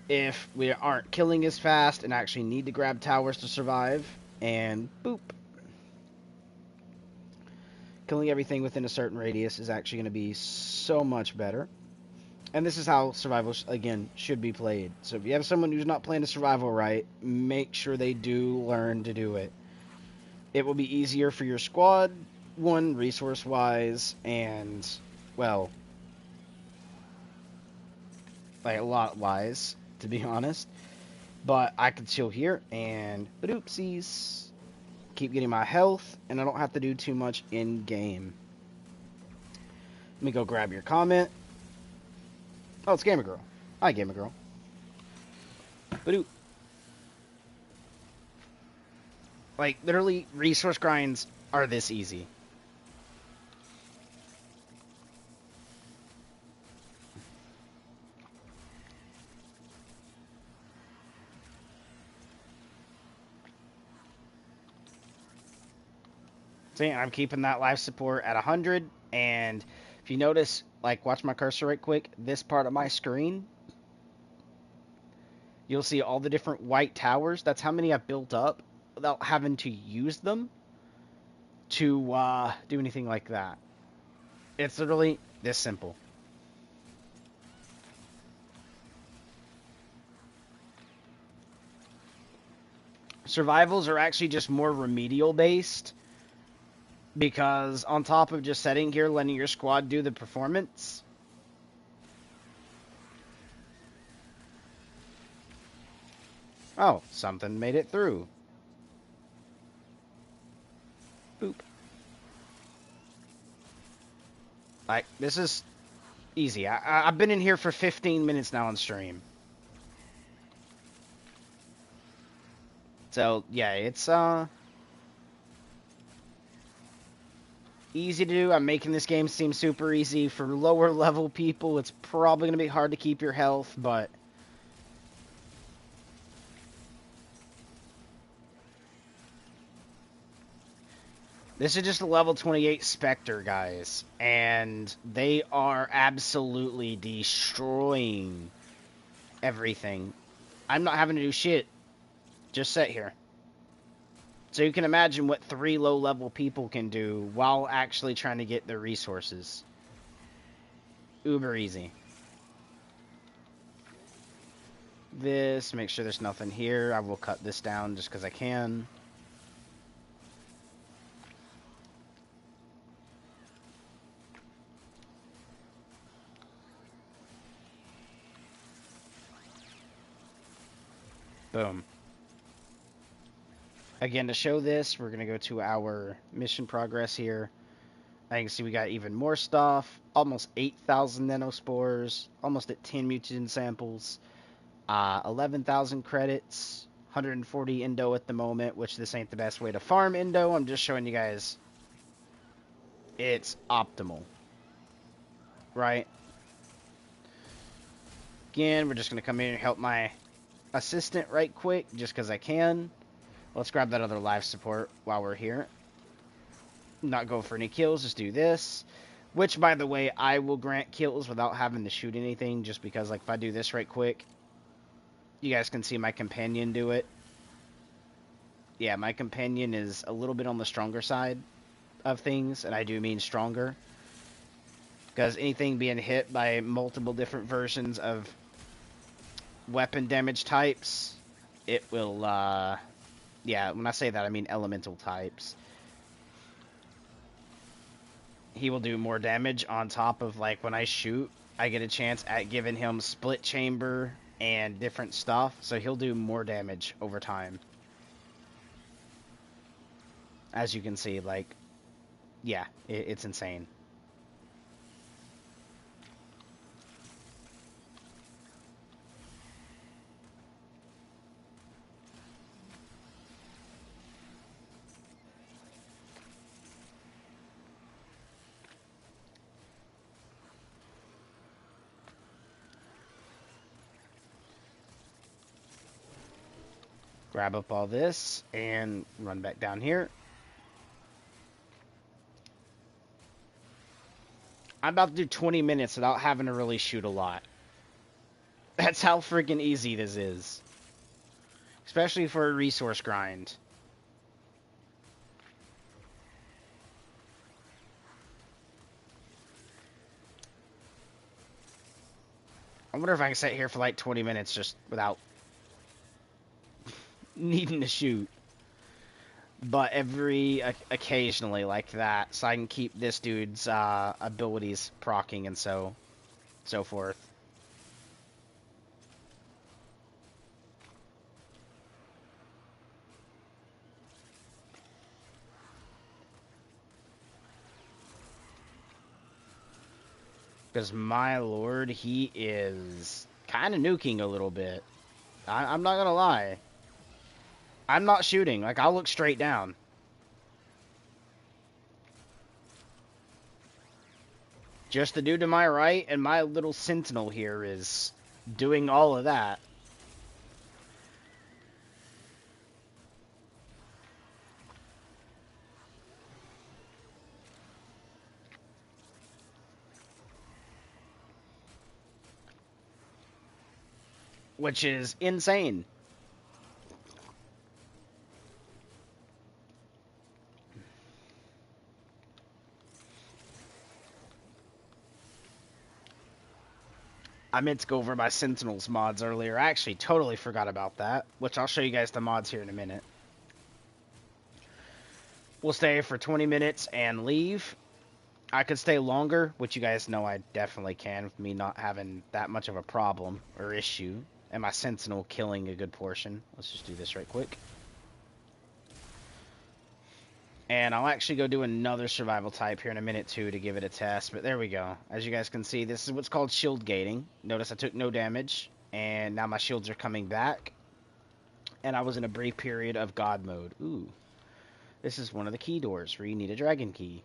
If we aren't killing as fast and actually need to grab towers to survive. And boop. Killing everything within a certain radius is actually going to be so much better. And this is how survival, again, should be played. So if you have someone who's not playing the survival right, make sure they do learn to do it. It will be easier for your squad, one, resource-wise, and, well, like a lot-wise, to be honest. But I can chill here, and, oopsies, keep getting my health, and I don't have to do too much in-game. Let me go grab your comment. Oh, it's Gamer Girl. Hi, Gamer Girl. Badoop. Like, literally, resource grinds are this easy. See, I'm keeping that life support at 100, and if you notice, like, watch my cursor right quick, this part of my screen, you'll see all the different white towers. That's how many I've built up without having to use them to do anything like that. It's literally this simple. Survivals are actually just more remedial based, because on top of just sitting here letting your squad do the performance, oh, something made it through. Boop. Like, this is easy. I've been in here for 15 minutes now on stream. So, yeah, it's, easy to do. I'm making this game seem super easy. For lower level people, it's probably going to be hard to keep your health, but this is just a level 28 Spectre, guys, and they are absolutely destroying everything. I'm not having to do shit. Just sit here. So you can imagine what 3 low-level people can do while actually trying to get their resources. Uber easy. This, make sure there's nothing here. I will cut this down just because I can. Boom. Again, to show this, we're going to go to our mission progress here. I can see we got even more stuff. Almost 8,000 nanospores. Almost at 10 mutant samples. 11,000 credits. 140 Indo at the moment, which this ain't the best way to farm Indo. I'm just showing you guys it's optimal. Right? Again, we're just going to come in and help my assistant right quick, just because I can. Let's grab that other life support while we're here. Not go for any kills, just do this. Which, by the way, I will grant kills without having to shoot anything, just because, like, if I do this right quick, you guys can see my companion do it. Yeah, my companion is a little bit on the stronger side of things, and I do mean stronger. Because anything being hit by multiple different versions of weapon damage types, it will, yeah, when I say that, I mean elemental types. he will do more damage on top of, like, when I shoot, I get a chance at giving him split chamber and different stuff, so he'll do more damage over time. As you can see, like, yeah, it's insane. Grab up all this and run back down here. I'm about to do 20 minutes without having to really shoot a lot. That's how freaking easy this is. Especially for a resource grind. I wonder if I can sit here for like 20 minutes just without needing to shoot. But occasionally like that, so I can keep this dude's abilities proccing and so forth. Because my lord, he is kind of nuking a little bit. I'm not gonna lie. I'm not shooting. Like, I'll look straight down. Just the dude to my right, and my little sentinel here is doing all of that. Which is insane. I meant to go over my Sentinels mods earlier. I actually totally forgot about that, which I'll show you guys the mods here in a minute. We'll stay for 20 minutes and leave. I could stay longer, which you guys know I definitely can, with me not having that much of a problem or issue, and my Sentinel killing a good portion. Let's just do this right quick. And I'll actually go do another survival type here in a minute, too, to give it a test. But there we go. As you guys can see, this is what's called shield gating. Notice I took no damage, and now my shields are coming back. And I was in a brief period of God mode. Ooh. This is one of the key doors where you need a dragon key.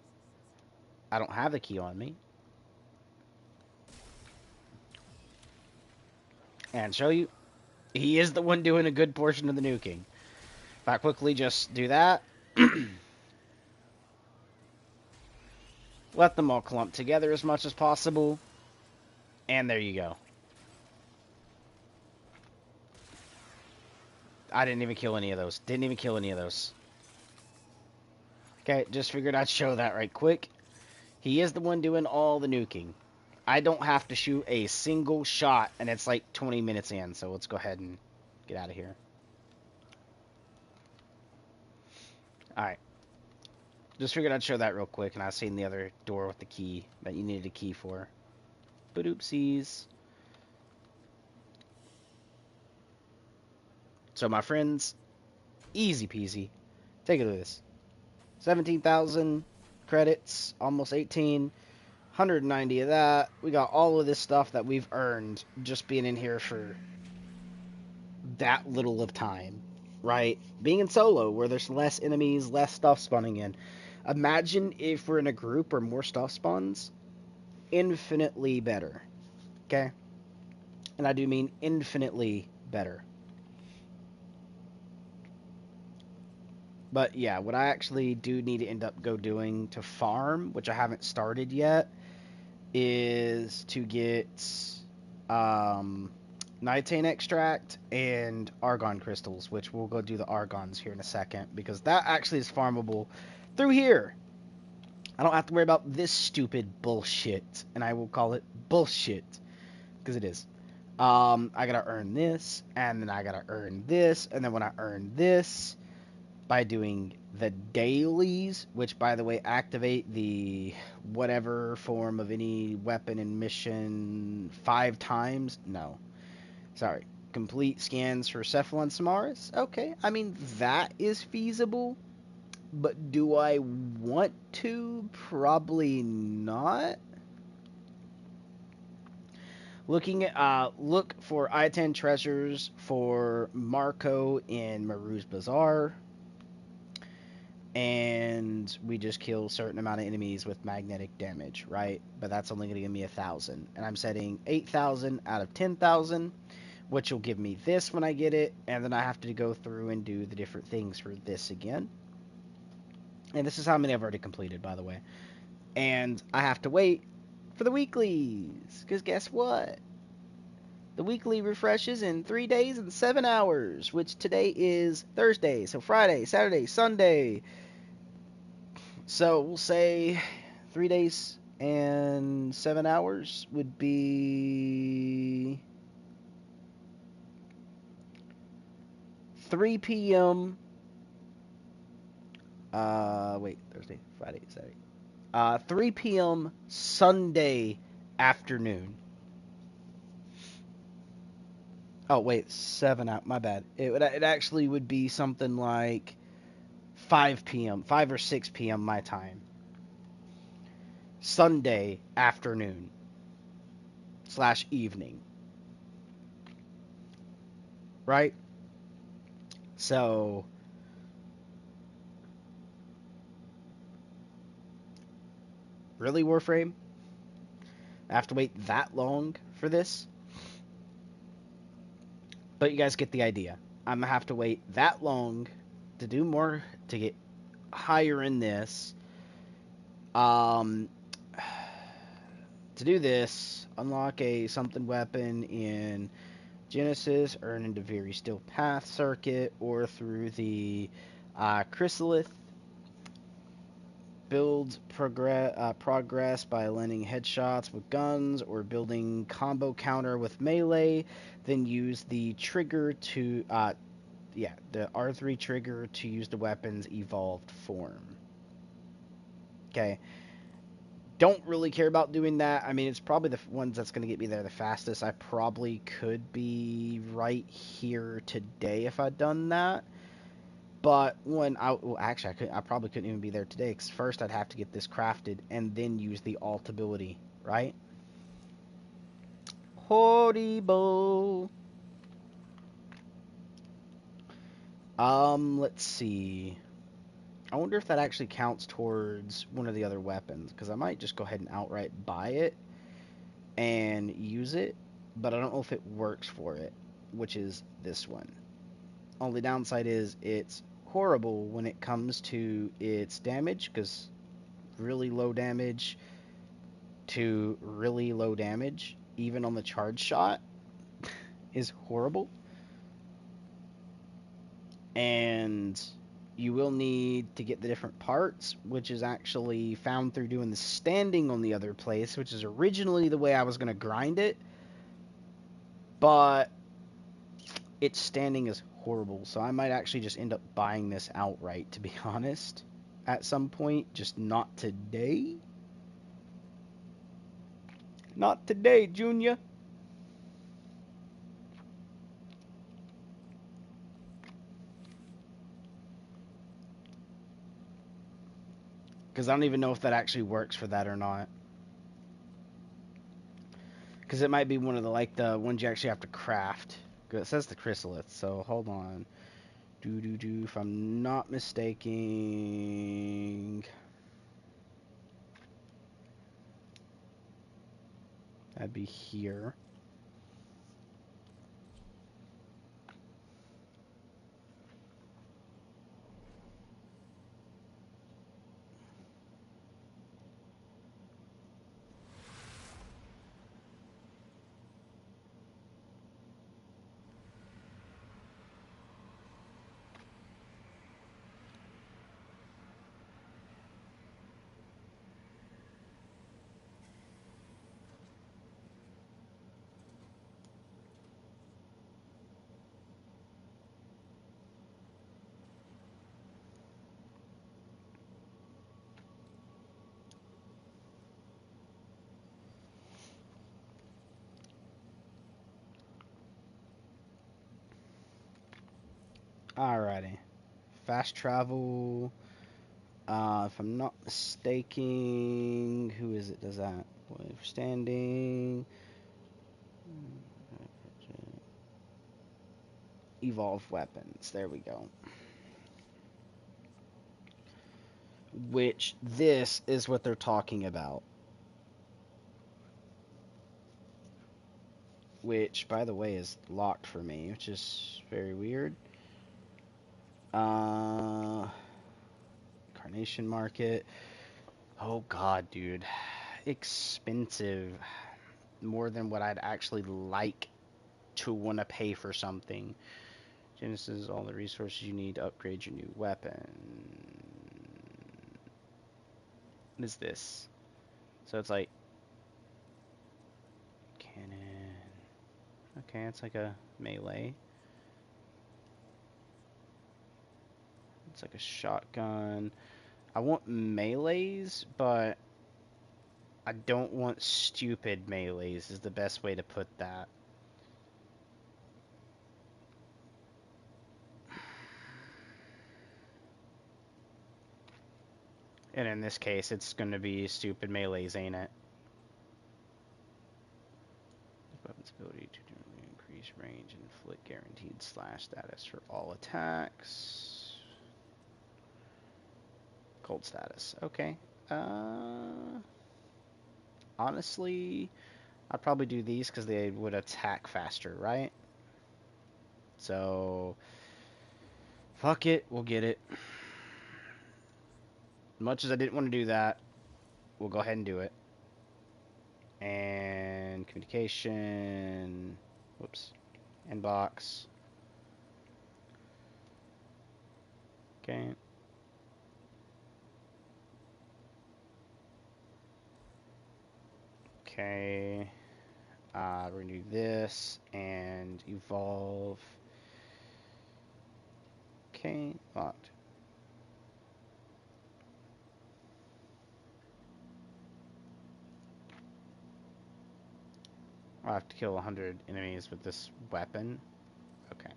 I don't have the key on me. And show you, he is the one doing a good portion of the nuking. If I quickly just do that... Let them all clump together as much as possible. And there you go. I didn't even kill any of those. Didn't even kill any of those. Okay, just figured I'd show that right quick. He is the one doing all the nuking. I don't have to shoot a single shot, and it's like 20 minutes in, so let's go ahead and get out of here. Alright. Just figured I'd show that real quick, and I seen the other door with the key that you needed a key for. But oopsies. So my friends, easy peasy. Take a look at this. 17,000 credits, almost 18. 190 of that. We got all of this stuff that we've earned just being in here for that little of time, right? Being in solo, where there's less enemies, less stuff spawning in. Imagine if we're in a group where more stuff spawns. Infinitely better. Okay? And I do mean infinitely better. But yeah, what I actually do need to end up doing to farm, which I haven't started yet, is to get Nitane extract and argon crystals, which we'll go do the argons here in a second, because that actually is farmable through here. I don't have to worry about this stupid bullshit, and I will call it bullshit, because it is. I gotta earn this, and then I gotta earn this, and then when I earn this, by doing the dailies, which by the way activate the whatever form of any weapon and mission 5 times. No, sorry. Complete scans for Cephalon Samaris. Okay, I mean that is feasible, but do I want to? Probably not. Looking at look for I-10 treasures for Marco in Maru's Bazaar, and we just kill a certain amount of enemies with magnetic damage, right? But that's only going to give me 1,000, and I'm setting 8,000 out of 10,000, which will give me this when I get it, and then I have to go through and do the different things for this again. And this is how many I've already completed, by the way. And I have to wait for the weeklies, because guess what? The weekly refreshes in 3 days and 7 hours, which today is Thursday, so Friday, Saturday, Sunday. So we'll say 3 days and 7 hours would be 3 p.m. Thursday, Friday, Saturday. 3 p.m. Sunday afternoon. Oh, wait, 7 out. My bad. It actually would be something like 5 p.m., 5 or 6 p.m. my time. Sunday afternoon / evening. Right? So, really, Warframe? I have to wait that long for this? But you guys get the idea. I'm going to have to wait that long to do more, to get higher in this. To do this, unlock a something weapon in Genesis, earn into Very Steel Path circuit, or through the Chrysalith. Build progress by landing headshots with guns or building combo counter with melee. Then use the trigger to, the R3 trigger to use the weapon's evolved form. Okay. Don't really care about doing that. I mean, it's probably the ones that's going to get me there the fastest. I probably could be right here today if I'd done that. But when I probably couldn't even be there today, because first I'd have to get this crafted and then use the alt ability, right? Horrible. Let's see. I wonder if that actually counts towards one of the other weapons, because I might just go ahead and outright buy it and use it, but I don't know if it works for it, which is this one. Only downside is it's horrible when it comes to its damage, because really low damage to really low damage, even on the charge shot, is horrible. And you will need to get the different parts, which is actually found through doing the standing on the other place, which is originally the way I was going to grind it. But its standing is horrible, so I might actually just end up buying this outright, to be honest, at some point. Just not today. Not today, Junior. Because I don't even know if that actually works for that or not. Because it might be one of the ones you actually have to craft. It says the Chrysalith, so hold on. If I'm not mistaken, that'd be here. Alrighty. Fast travel. If I'm not mistaken, who is it does that? Standing. Evolve weapons. There we go. Which, this is what they're talking about. Which, by the way, is locked for me, which is very weird. Carnation Market. Oh god, dude. Expensive. More than what I'd actually like to want to pay for something. Genesis, all the resources you need to upgrade your new weapon. What is this? So it's like cannon. Okay, it's like a melee. It's like a shotgun. I want melees, but I don't want stupid melees is the best way to put that. And in this case, it's going to be stupid melees, ain't it? Weapon's ability to increase range and inflict guaranteed slash status for all attacks. Cold status. Okay. Honestly, I'd probably do these because they would attack faster, right? So, fuck it. We'll get it. Much as I didn't want to do that, we'll go ahead and do it. And communication. Whoops. Inbox. Okay. Okay. We're going to do this and evolve. Okay. Locked. I'll have to kill 100 enemies with this weapon. Okay.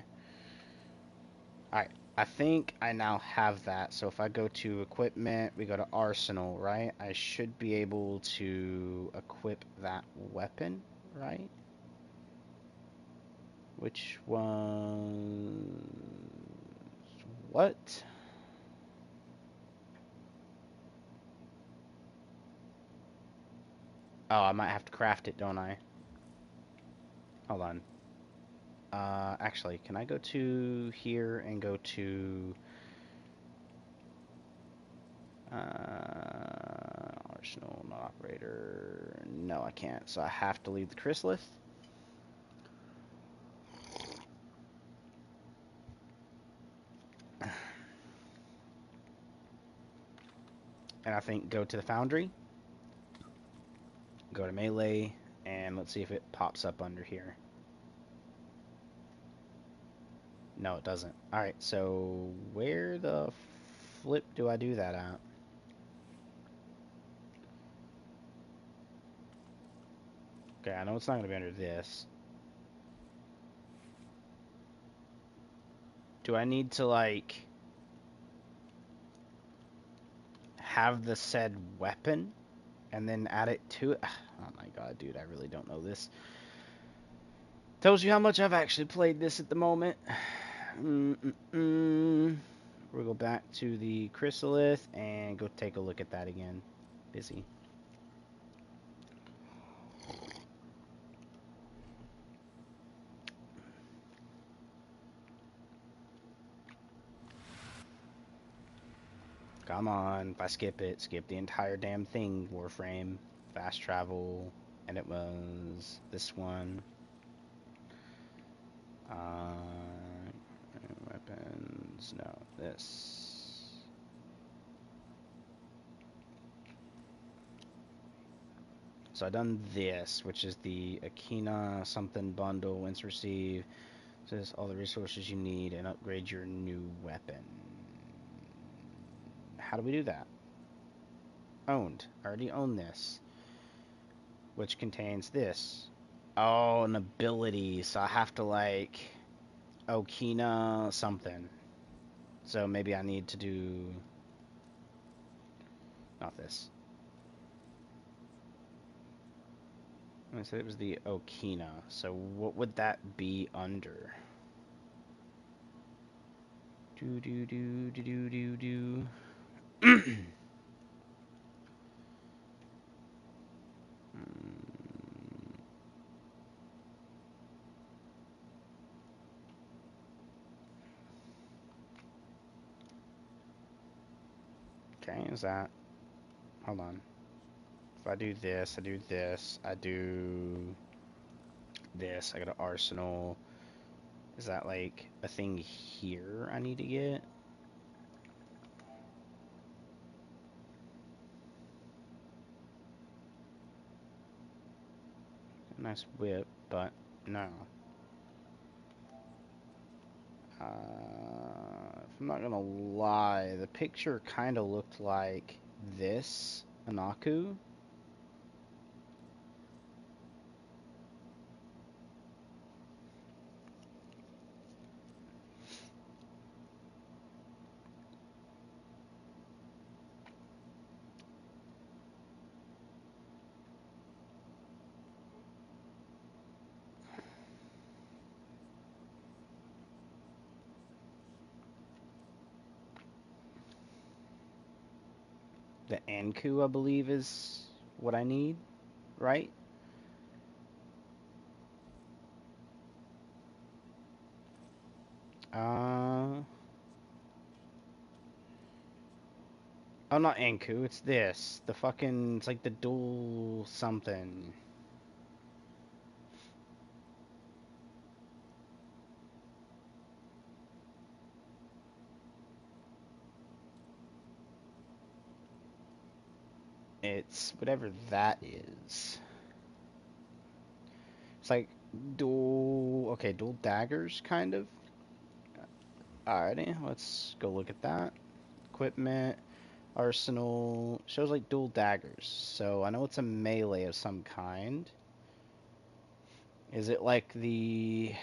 Alright. I think I now have that. So if I go to equipment, we go to arsenal, right? I should be able to equip that weapon, right? Which one? What? Oh, I might have to craft it, don't I? Hold on. Actually, can I go to here and go to arsenal, not operator? No, I can't. So I have to leave the chrysalis. And I think go to the foundry, go to melee, and let's see if it pops up under here. No, it doesn't. Alright, so where the flip do I do that at? Okay, I know it's not going to be under this. Do I need to, like, have the said weapon and then add it to it? Oh my god, dude, I really don't know this. Tells you how much I've actually played this at the moment. We'll go back to the chrysalis and go take a look at that again. Busy. Come on, if I skip it, skip the entire damn thing, Warframe. Fast travel, and it was this one. Weapons, no, this. So I done this, which is the Akina something bundle, once receive. Says all the resources you need and upgrade your new weapon. How do we do that? Owned. I already own this. Which contains this. Oh, an ability. So I have to like Okina something. So maybe I need to do... Not this. I said it was the Okina. So what would that be under? Do do do do do do do. Okay, is that... Hold on. If I do this, I do this, I do this, I go to Arsenal. Is that like a thing here I need to get? Nice whip, but no. If I'm not gonna lie, the picture kind of looked like this Anaku. The Anku, I believe, is what I need, right? Oh, not Anku, it's this. The fucking, it's like the dual something. It's whatever that is. It's like dual daggers, kind of. Alrighty, let's go look at that. Equipment, arsenal, shows like dual daggers. So I know it's a melee of some kind. Is it like the...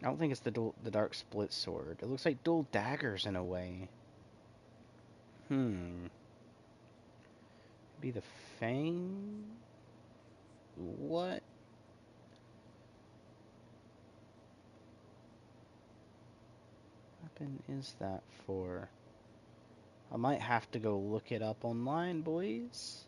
I don't think it's the dark split sword. It looks like dual daggers in a way. Be the fang? What? Weapon is that for? I might have to go look it up online, boys.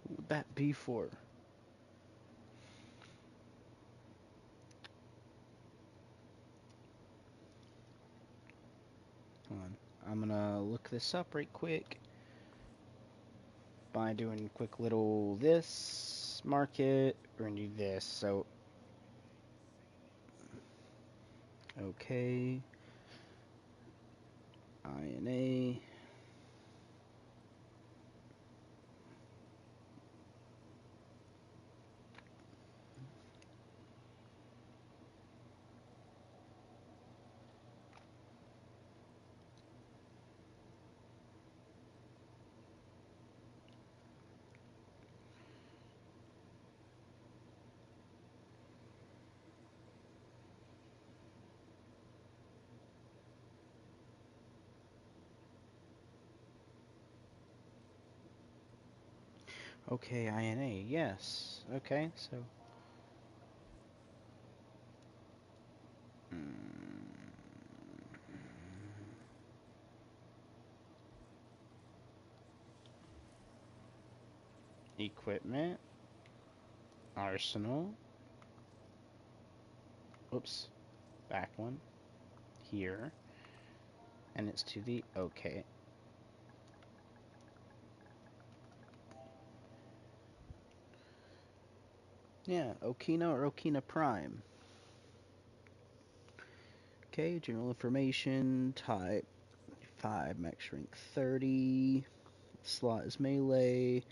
What would that be for? Hold on. I'm gonna look this up right quick by doing a quick little this market. We're gonna do this. So okay, INA. Okay, INA. Yes. Okay, so. Equipment, arsenal. Oops, back one. Here, and it's to the okay. Yeah, Okina or Okina Prime. Okay, general information, type 5, max strength 30, slot is melee,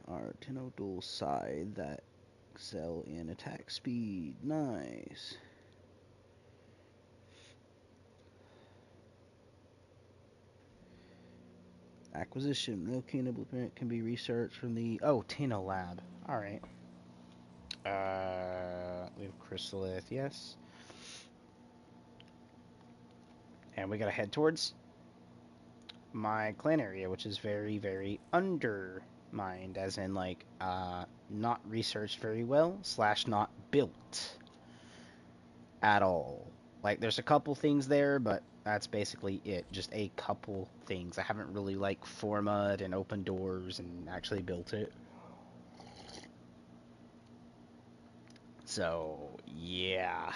Artino dual side that excel in attack speed, nice. Acquisition, Milkina blueprint can be researched from the, Tino lab, alright. We have Chrysalith, yes. And we gotta head towards my clan area, which is very, very undermined, as in, like, not researched very well, / not built at all. Like, there's a couple things there, but that's basically it. Just a couple things. I haven't really, like, forma'd and opened doors and actually built it. So, yeah.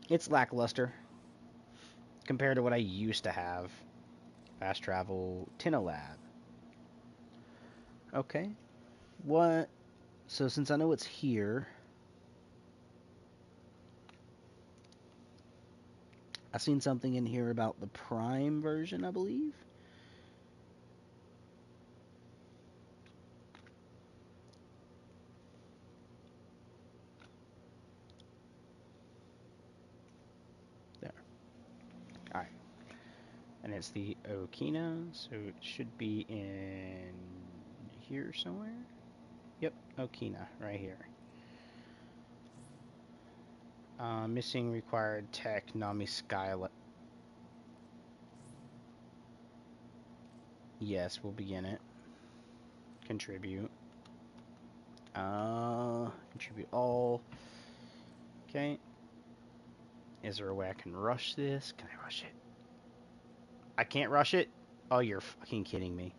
It's lackluster compared to what I used to have. Fast travel, Tinolab. Okay. What? So since I know it's here, I seen something in here about the Prime version, I believe. There. Alright. And it's the Okina, so it should be in here somewhere. Yep, Okina, right here. Missing required tech, Nami Skylight. Yes, we'll begin it. Contribute. Contribute all. Okay. Is there a way I can rush this? Can I rush it? I can't rush it? Oh, you're fucking kidding me.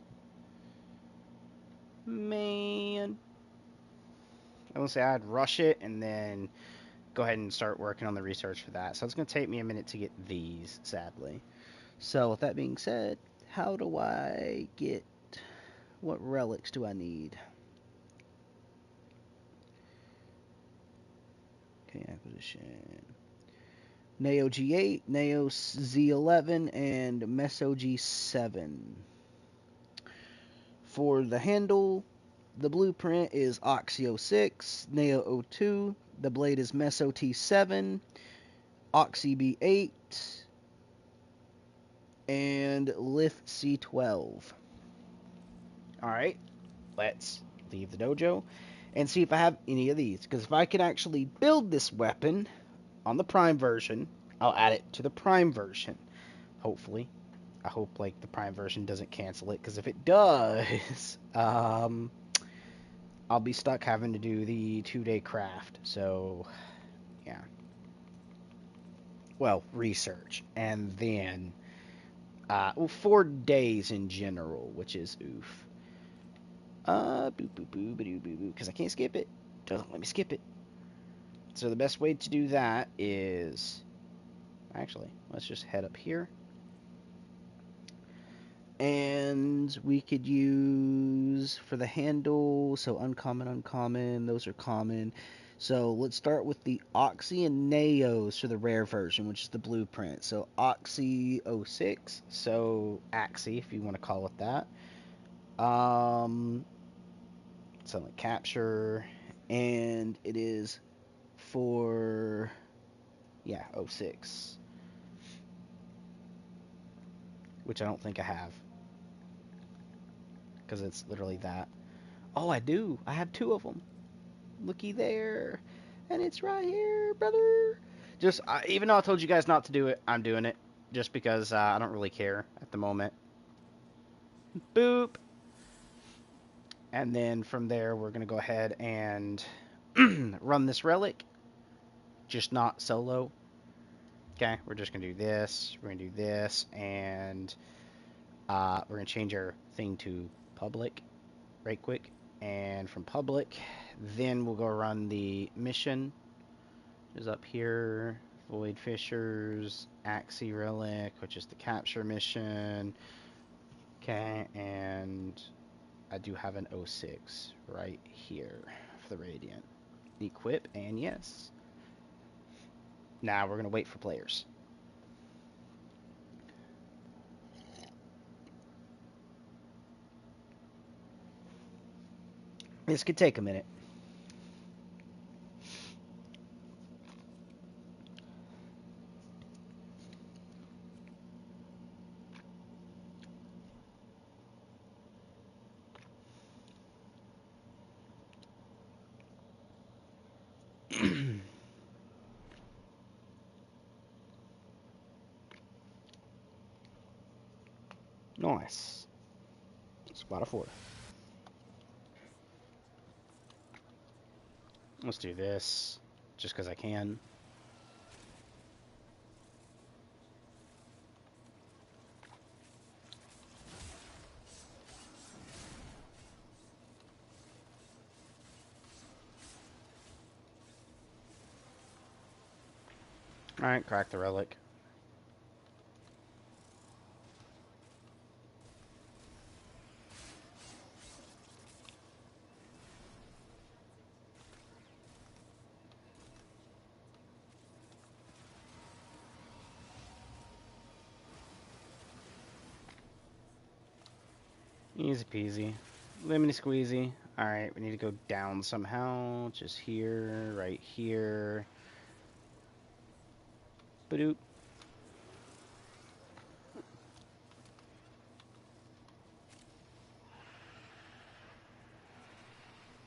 Man. I will say I'd rush it and then go ahead and start working on the research for that. So it's going to take me a minute to get these, sadly. So with that being said, how do I get... What relics do I need? Okay, acquisition. Neo G8, Neo Z11, and Meso G7. For the handle, the blueprint is Oxy 06, Neo 02. The blade is Meso T7, Oxy B8, and Lith C12. Alright, let's leave the dojo and see if I have any of these. Because if I can actually build this weapon on the Prime version, I'll add it to the Prime version. Hopefully. I hope, like, the Prime version doesn't cancel it. Because if it does, I'll be stuck having to do the 2-day craft. So, yeah. Well, research. And then, 4 days in general, which is oof. Because I can't skip it. Doesn't let me skip it. So the best way to do that is... Actually, let's just head up here. And we could use, for the handle, so uncommon, those are common. So let's start with the Oxy and Neos for the rare version, which is the blueprint. So Oxy 06, so Axie, if you want to call it that. Silent capture, and it is for, yeah, 06. Which I don't think I have. Because it's literally that. Oh, I do. I have 2 of them. Looky there. And it's right here, brother. Just, even though I told you guys not to do it, I'm doing it. Just because I don't really care at the moment. Boop. And then from there, we're going to go ahead and run this relic. Just not solo. Okay, we're just going to do this. We're going to do this. And we're going to change our thing to public right quick. And from public, then we'll go run the mission. Which is up here. Void Fissures, Axie Relic, which is the capture mission. Okay, and I do have an 06 right here for the Radiant. Equip, and yes. Now we're gonna wait for players. This could take a minute. Nice. Squad of 4. Let's do this, just because I can. Alright, crack the relic. Easy peasy. Lemony squeezy. Alright, we need to go down somehow. Just here, right here. Badoop.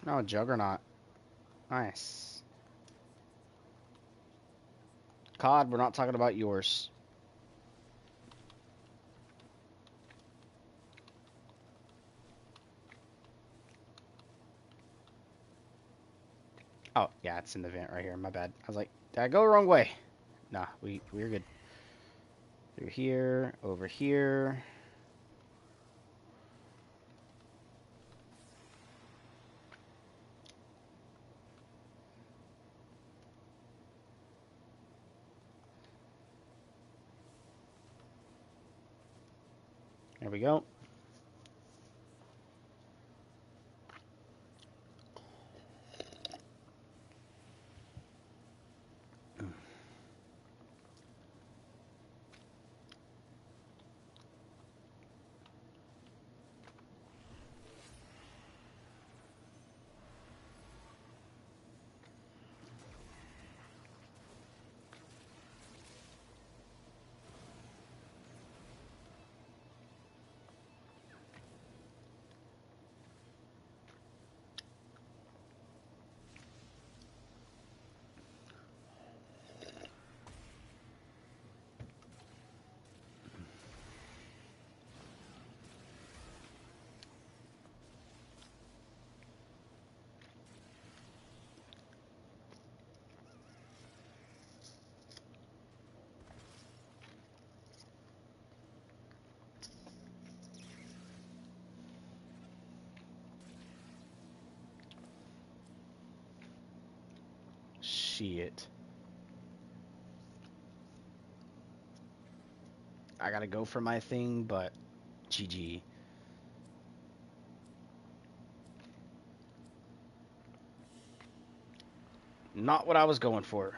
Oh, Juggernaut. Nice. COD, we're not talking about yours. Oh, yeah, it's in the vent right here. My bad. I was like, did I go the wrong way? Nah, we're good. Through here, over here. There we go. Shit. I gotta go for my thing, but GG. Not what I was going for.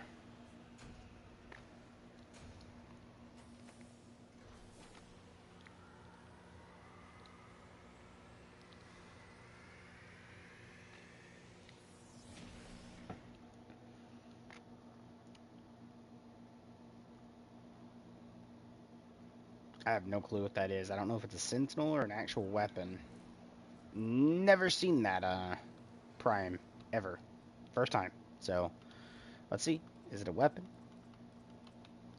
I have no clue what that is. I don't know if it's a sentinel or an actual weapon. Never seen that prime ever. First time. So let's see. Is it a weapon?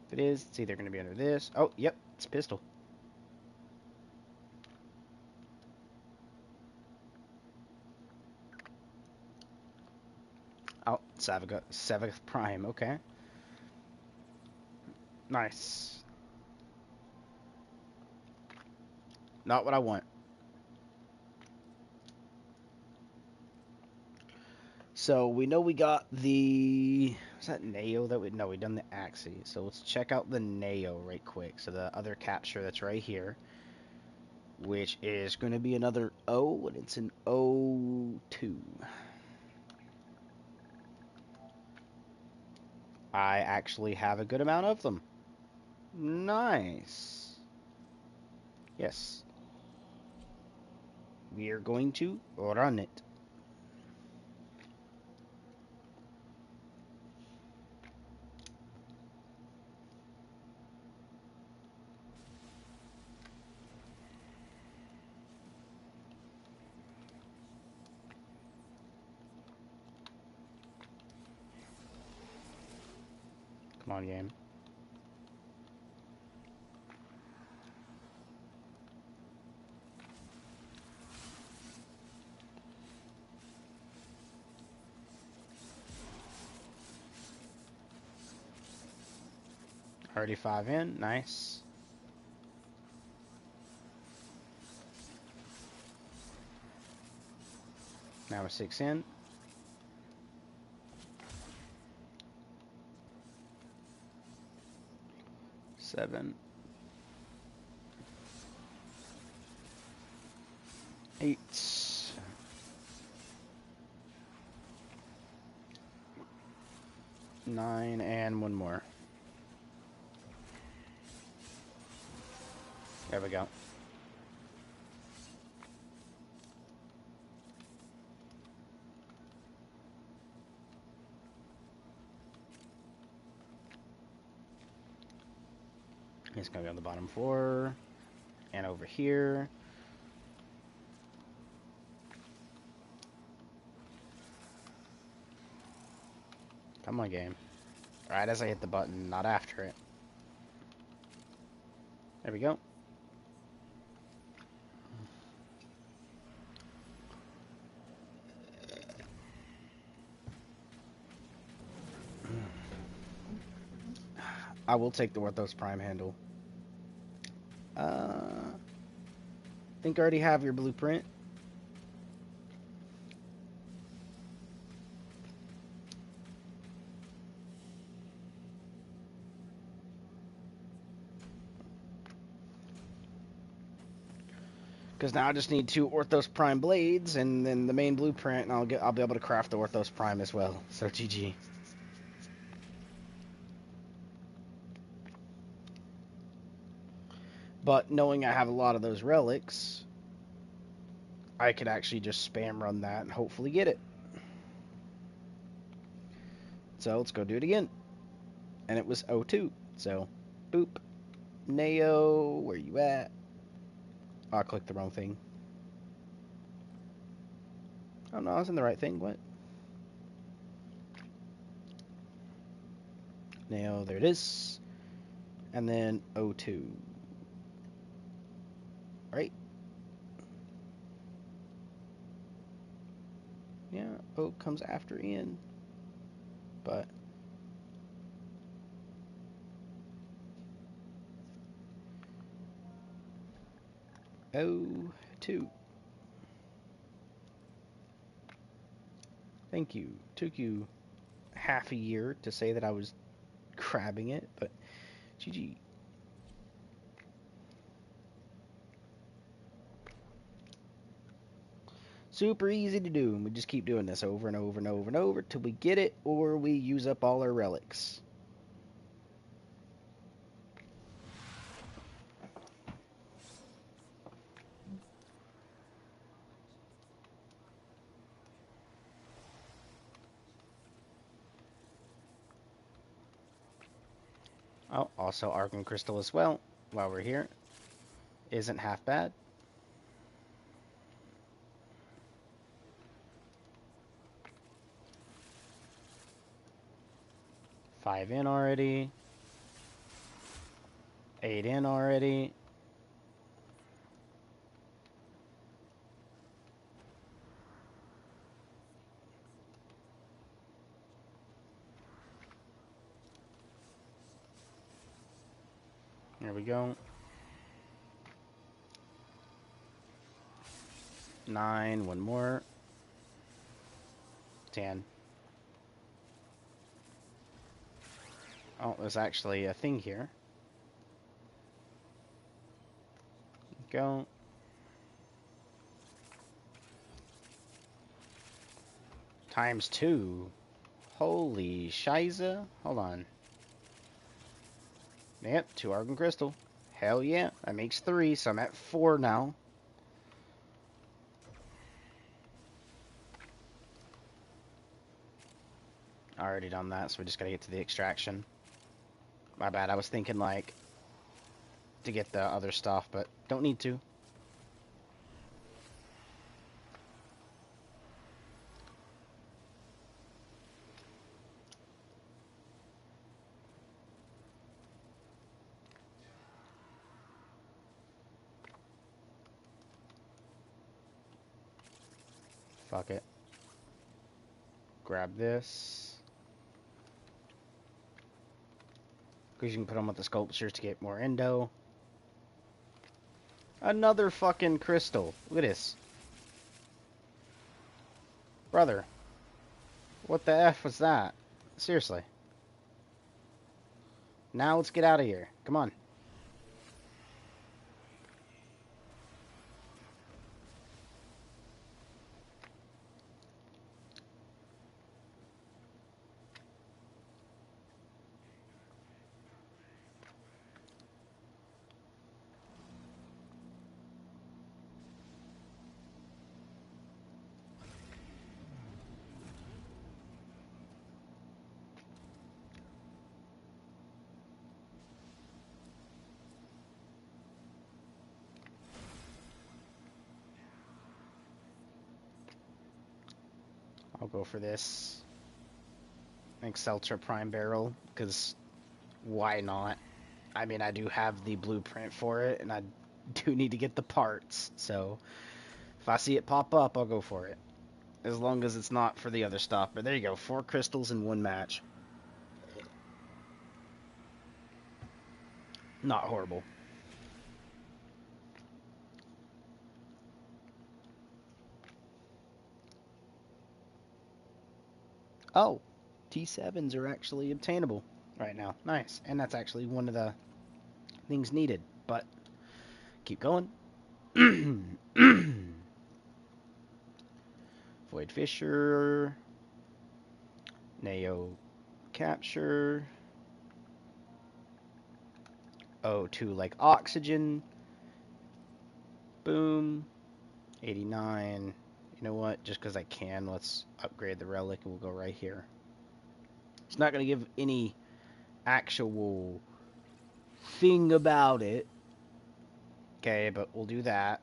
If it is, it's either going to be under this. Oh, yep, it's a pistol. Oh, Savath Prime. Okay. Nice. Not what I want. So we know we got the, was that Neo that we, no, we done the Axie. So let's check out the Neo right quick. So the other capture that's right here, which is going to be another O, and it's an O2. I actually have a good amount of them. Nice. Yes. We are going to run it. Come on, game. Already 5 in. Nice. Now we're 6 in. Seven. 8. 9 and one more. There we go. It's gonna be on the bottom floor and over here. Come on, game. Right as I hit the button, not after it. There we go. I will take the Orthos Prime handle. Think I already have your blueprint. Because now I just need 2 Orthos Prime blades and then the main blueprint, and I'll be able to craft the Orthos Prime as well. So GG. But knowing I have a lot of those relics, I could actually just spam run that and hopefully get it. So let's go do it again. And it was 02. So, boop. Neo, where you at? Oh, I clicked the wrong thing. Oh no, I was in the right thing. What? Neo, there it is. And then 02. Right? Yeah, O comes after N. But O2. Thank you. Took you half a year to say that I was crabbing it, but GG. Super easy to do, and we just keep doing this over and over and over and over till we get it or we use up all our relics. Oh, also Argon Crystal as well, while we're here. Isn't half bad. Five in already. 8 in already. There we go. 9, one more. 10. Oh, there's actually a thing here. Go. Times 2. Holy shiza. Hold on. Yep, 2 Argon Crystal. Hell yeah. That makes 3, so I'm at 4 now. Already done that, so we just gotta get to the extraction. My bad, I was thinking, like, to get the other stuff, but don't need to. Fuck it. Grab this. Because you can put them with the sculptures to get more endo. Another fucking crystal. Look at this. Brother. What the F was that? Seriously. Now let's get out of here. Come on. I'll go for this. Exceltra Prime Barrel, because why not? I mean, I do have the blueprint for it, and I do need to get the parts, so if I see it pop up, I'll go for it. As long as it's not for the other stuff. But there you go, 4 crystals in 1 match. Not horrible. Oh, T7s are actually obtainable right now. Nice. And that's actually one of the things needed. But keep going. Void Fisher. Neo Capture. O2 like oxygen. Boom. 89. You know what? Just because I can, let's upgrade the relic and we'll go right here. It's not going to give any actual thing about it. Okay, but we'll do that.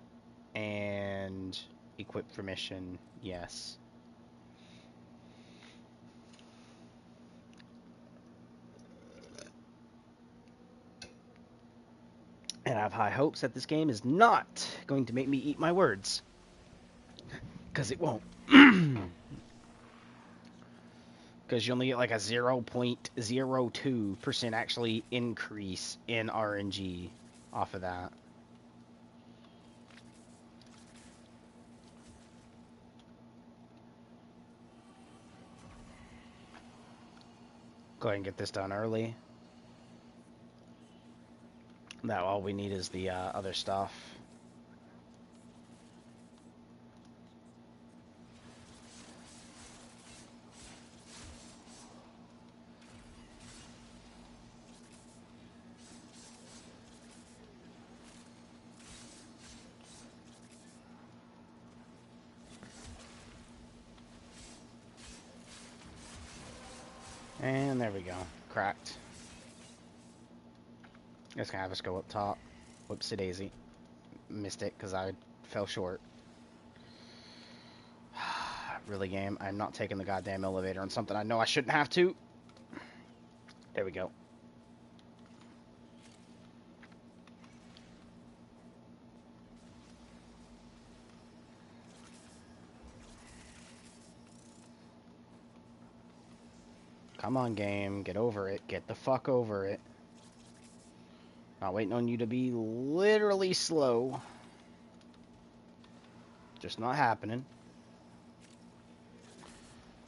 And equip for mission, yes. And I have high hopes that this game is not going to make me eat my words. Because it won't. Because you only get like a 0.02% actually increase in RNG off of that. Go ahead and get this done early. Now all we need is the other stuff. And there we go. Cracked. It's gonna have us go up top. Whoopsie daisy. Missed it because I fell short. Really, game? I'm not taking the goddamn elevator on something I know I shouldn't have to. There we go. Come on, game. Get over it. Get the fuck over it. Not waiting on you to be literally slow. Just not happening.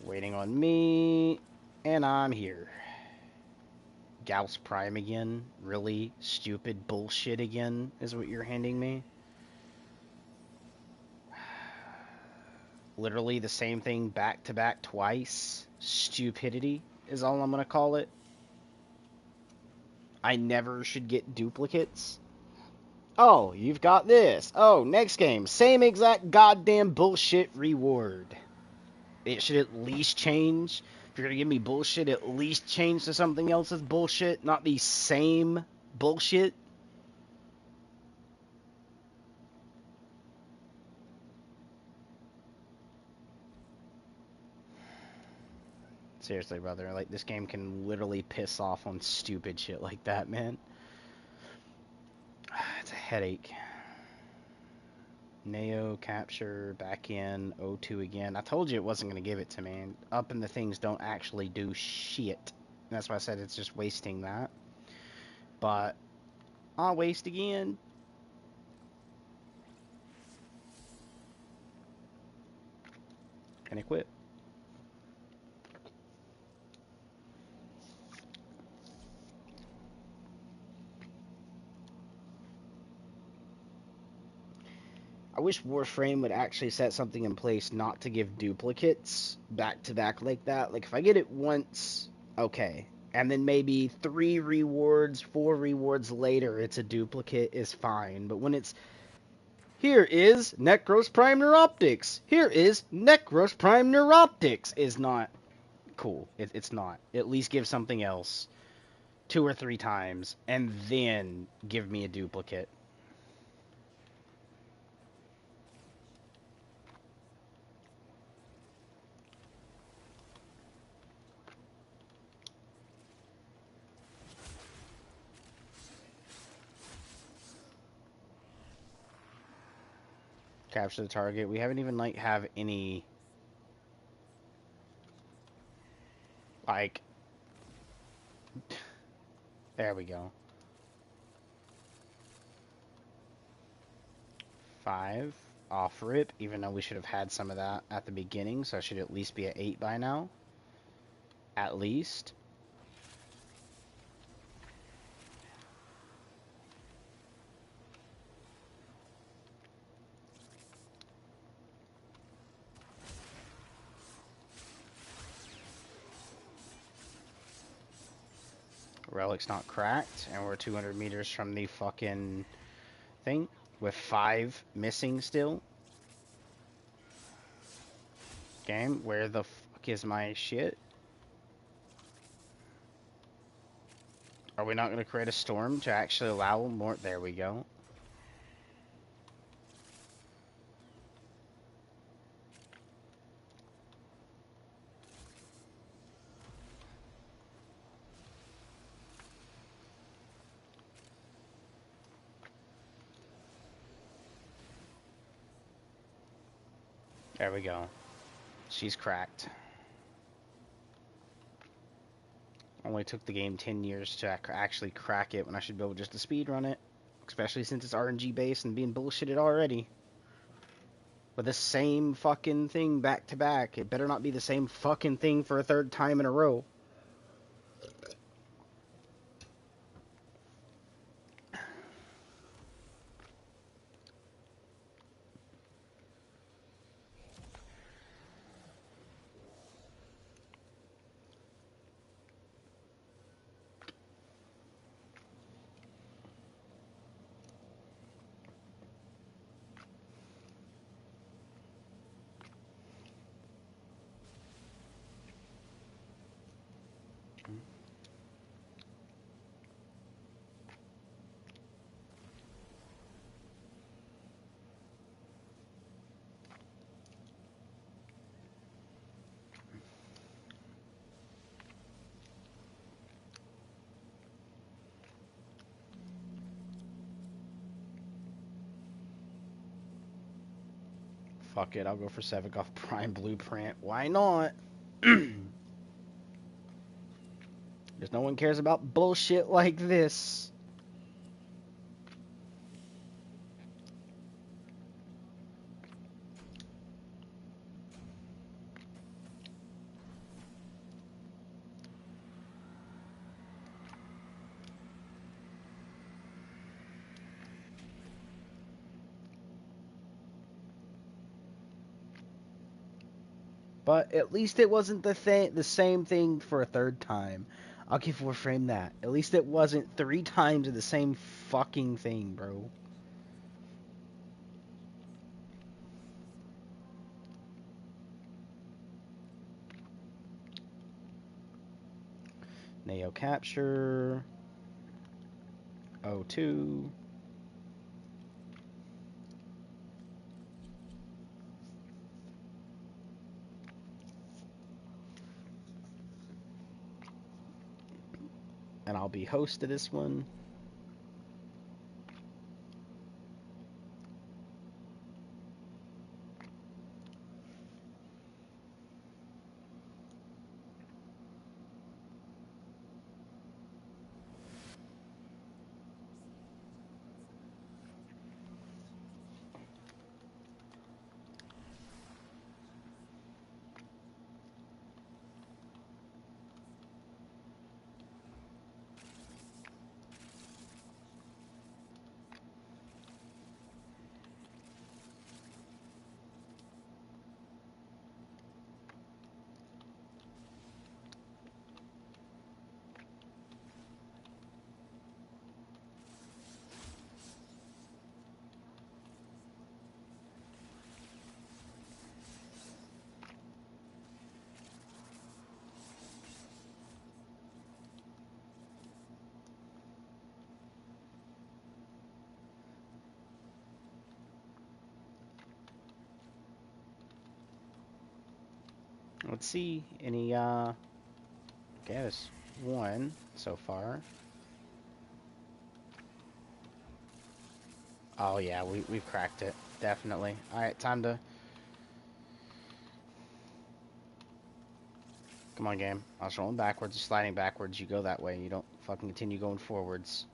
Waiting on me. And I'm here. Gauss Prime again? Really? Stupid bullshit again is what you're handing me? literally the same thing back to back twice. Stupidity is all I'm gonna call it. I never should get duplicates. Oh, you've got this. Oh, next game. Same exact goddamn bullshit reward. It should at least change. If you're gonna give me bullshit, at least change to something else's bullshit, not the same bullshit. Seriously, brother, like, this game can literally piss off on stupid shit like that, man. It's a headache. Neo, capture, back in, O2 again. I told you it wasn't going to give it to me. Up in the things don't actually do shit. And that's why I said it's just wasting that. But I'll waste again. And equip. I wish Warframe would actually set something in place not to give duplicates back to back like that. Like, if I get it once, okay. And then maybe 3 rewards, 4 rewards later, it's a duplicate, is fine. But when it's, here is Necros Prime Neuroptics, here is Necros Prime Neuroptics, is not cool. It's not. At least give something else 2 or 3 times, and then give me a duplicate. Capture the target. We haven't even, like, have any, like, there we go. 5 off rip, even though we should have had some of that at the beginning, so I should at least be at 8 by now. At least. Relic's not cracked, and we're 200 meters from the fucking thing, with 5 missing still. Game, where the fuck is my shit? Are we not going to create a storm to actually allow more? There we go. There we go. She's cracked. Only took the game 10 years to actually crack it when I should be able just to speedrun it. Especially since it's RNG based and being bullshitted already. With the same fucking thing back to back. It better not be the same fucking thing for a 3rd time in a row. Fuck it, I'll go for Sevigov Prime Blueprint. Why not? Because no one cares about bullshit like this. But at least it wasn't the same thing for a third time. I'll give Warframe that. At least it wasn't 3 times of the same fucking thing, bro. Neo capture. O2. And I'll be host to this one. Let's see. Any, okay, there's one so far. Oh, yeah, we've cracked it. Definitely. Alright, time to... Come on, game. I was rolling backwards, sliding backwards. You go that way. You don't fucking continue going forwards.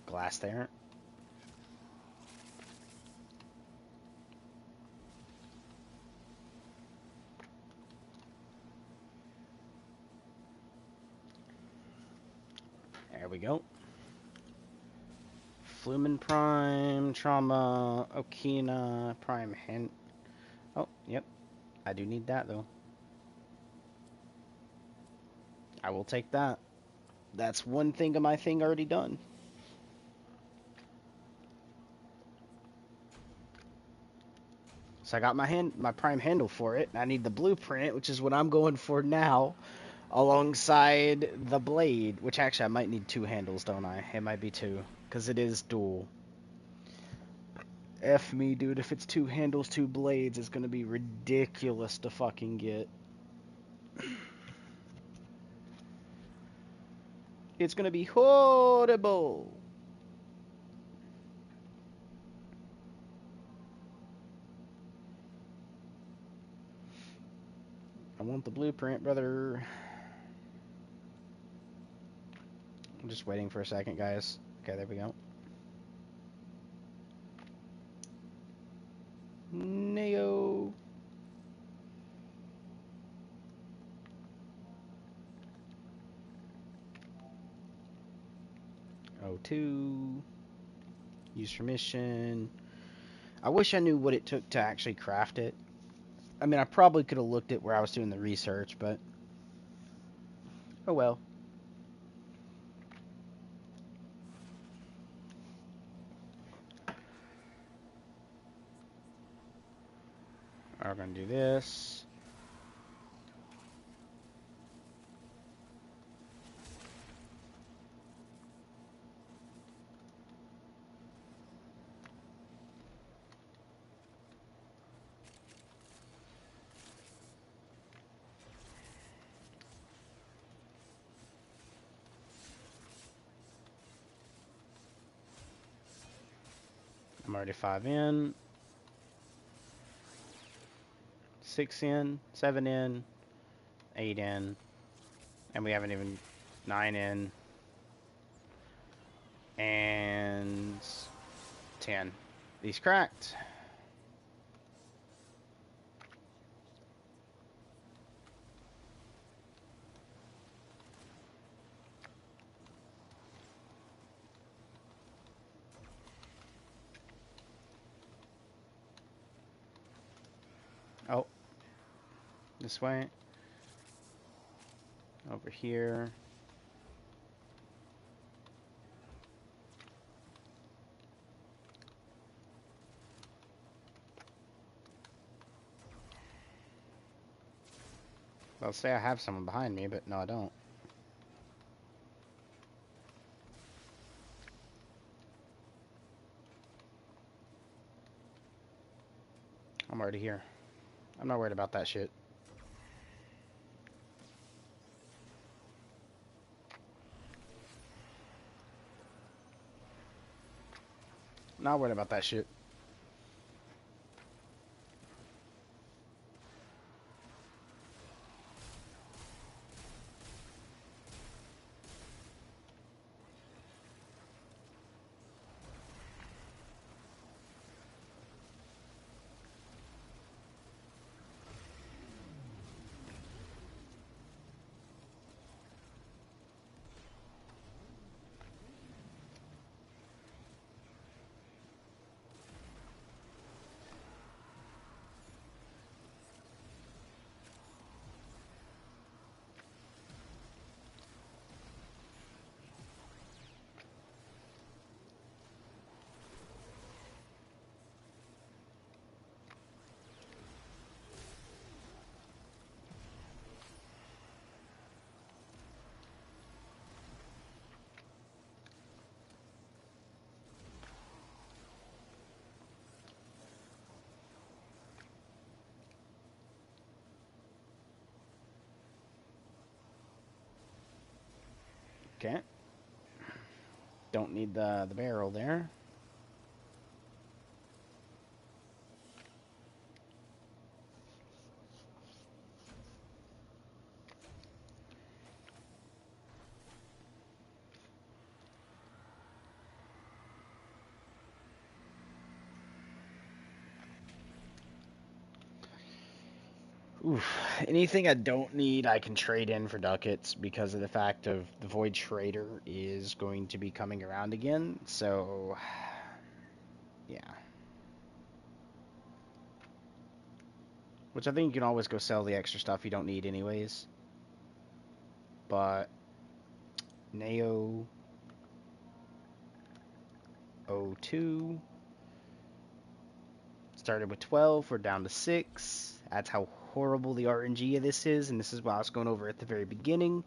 Glass there. There we go. Flumen Prime, Trauma, Okina, Prime Hand. Oh, yep. I do need that, though. I will take that. That's one thing of my thing already done. So I got my Prime handle for it. I need the blueprint, which is what I'm going for now, alongside the blade, which actually I might need 2 handles, don't I? It might be 2, because it is dual. F me, dude. If it's 2 handles, 2 blades, it's going to be ridiculous to fucking get. It's going to be horrible. I want the blueprint, brother. I'm just waiting for a second, guys. Okay, there we go. Neo. O2. Use for mission. I wish I knew what it took to actually craft it. I mean, I probably could have looked at where I was doing the research, but... Oh well. We're going to do this. I'm already 5 in. 6 in. 7 in. 8 in. And we haven't even 9 in. And 10. These cracked. This way. Over here. I'll say I have someone behind me, but no, I don't. I'm already here. I'm not worried about that shit. Not worried about that shit. Okay. Don't need the barrel there. Oof. Anything I don't need, I can trade in for ducats because of the fact of the Void Trader is going to be coming around again. So, yeah. Which I think you can always go sell the extra stuff you don't need anyways. But, Neo 02 started with 12, we're down to 6. That's how horrible the RNG of this is, and this is what I was going over at the very beginning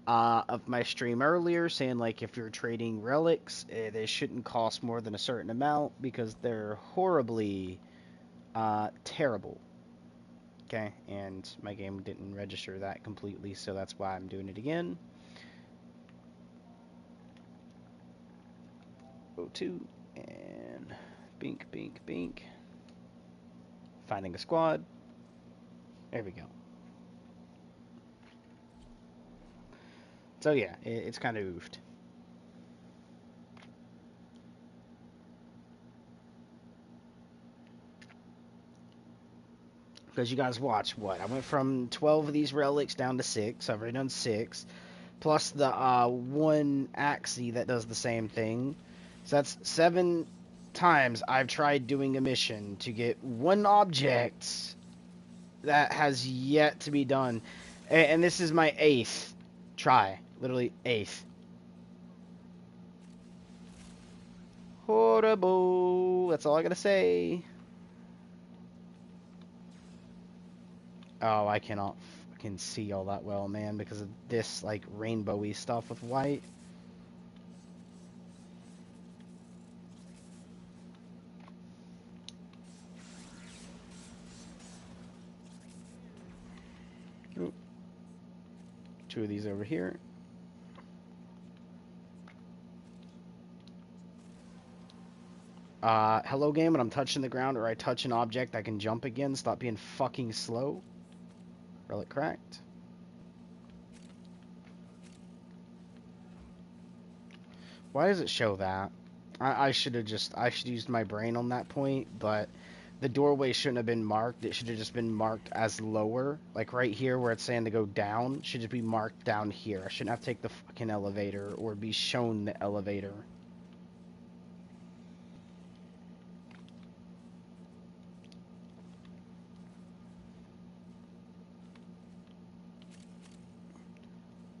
of my stream earlier, saying like if you're trading relics, they shouldn't cost more than a certain amount because they're horribly terrible. Okay, and my game didn't register that completely, so that's why I'm doing it again. 02 and bink, bink, bink. Finding a squad. There we go. So yeah, it's kind of oofed. Because you guys watch what? I went from 12 of these relics down to 6. I've already done 6. Plus the one Axie that does the same thing. So that's 7 times I've tried doing a mission to get one object that has yet to be done. And this is my 8th try. Literally 8th. Horrible. That's all I gotta say. Oh, I cannot fucking see all that well, man, because of this, like, rainbowy stuff with white. Ooh. 2 of these over here. Hello game, when I'm touching the ground or I touch an object, I can jump again. Stop being fucking slow. Relic cracked. Why does it show that? I should have used my brain on that point, but the doorway shouldn't have been marked. It should have just been marked as lower. Like right here where it's saying to go down, should just be marked down here. I shouldn't have to take the fucking elevator or be shown the elevator.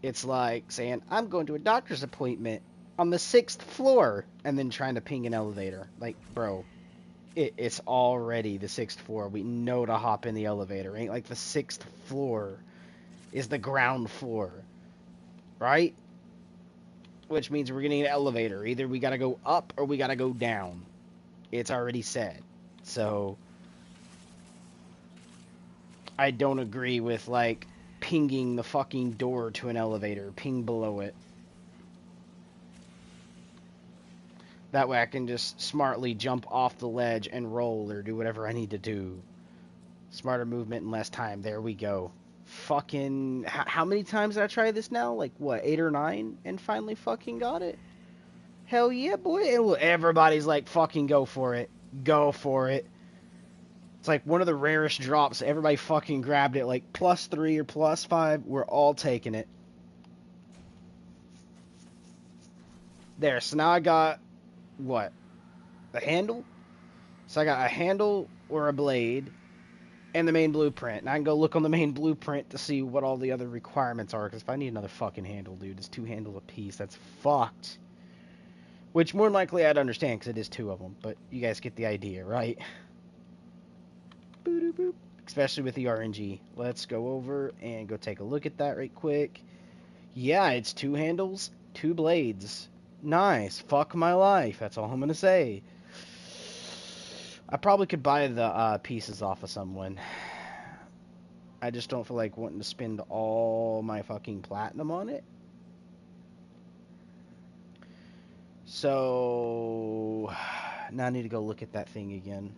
It's like saying, I'm going to a doctor's appointment on the 6th floor, and then trying to ping an elevator. Like, bro, it's already the 6th floor. We know to hop in the elevator. Ain't like the 6th floor is the ground floor, right? Which means we're getting an elevator. Either we gotta go up or we gotta go down. It's already said. So, I don't agree with, like, pinging the fucking door to an elevator. Ping below it. That way I can just smartly jump off the ledge and roll or do whatever I need to do. Smarter movement in less time. There we go. Fucking... How many times did I try this now? Like, what, 8 or 9? And finally fucking got it? Hell yeah, boy. And everybody's like, fucking go for it. Go for it. It's like one of the rarest drops. Everybody fucking grabbed it. Like, +3 or +5. We're all taking it. There. So now I got... What? The handle? So I got a handle or a blade and the main blueprint. And I can go look on the main blueprint to see what all the other requirements are. Because if I need another fucking handle, dude, it's 2 handles a piece. That's fucked. Which more than likely I'd understand because it is 2 of them. But you guys get the idea, right? Boop, boop. Especially with the RNG. Let's go over and go take a look at that right quick. Yeah, it's 2 handles, 2 blades. Nice. Fuck my life. That's all I'm going to say. I probably could buy the pieces off of someone. I just don't feel like wanting to spend all my fucking platinum on it. So, now I need to go look at that thing again.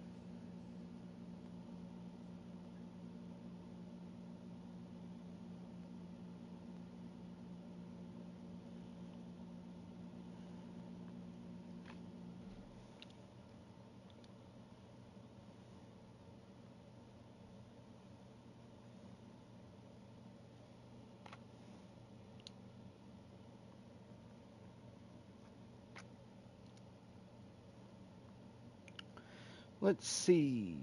Let's see.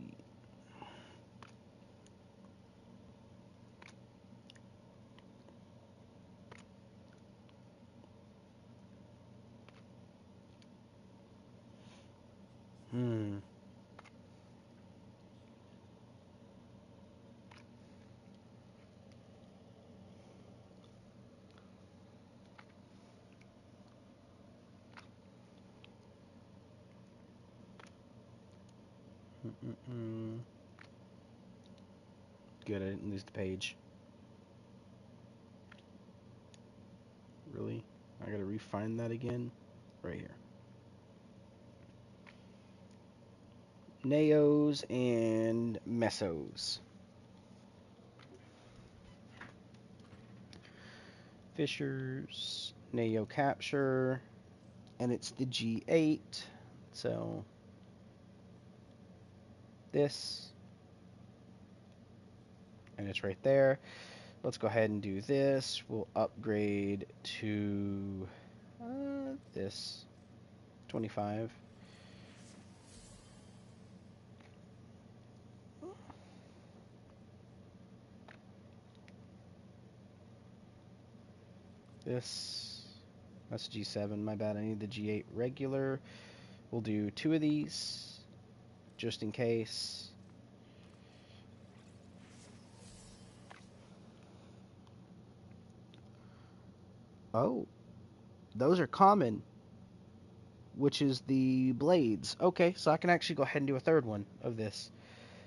Good, I didn't lose the page. Really? I gotta refine that again? Right here. Neos and Mesos. Fishers, Neo Capture, and it's the G8. So, this, and it's right there. Let's go ahead and do this. We'll upgrade to this 25. That's G7, my bad. I need the G8 regular. We'll do 2 of these, just in case. Oh, those are common, which is the blades. Okay, so I can actually go ahead and do a 3rd one of this.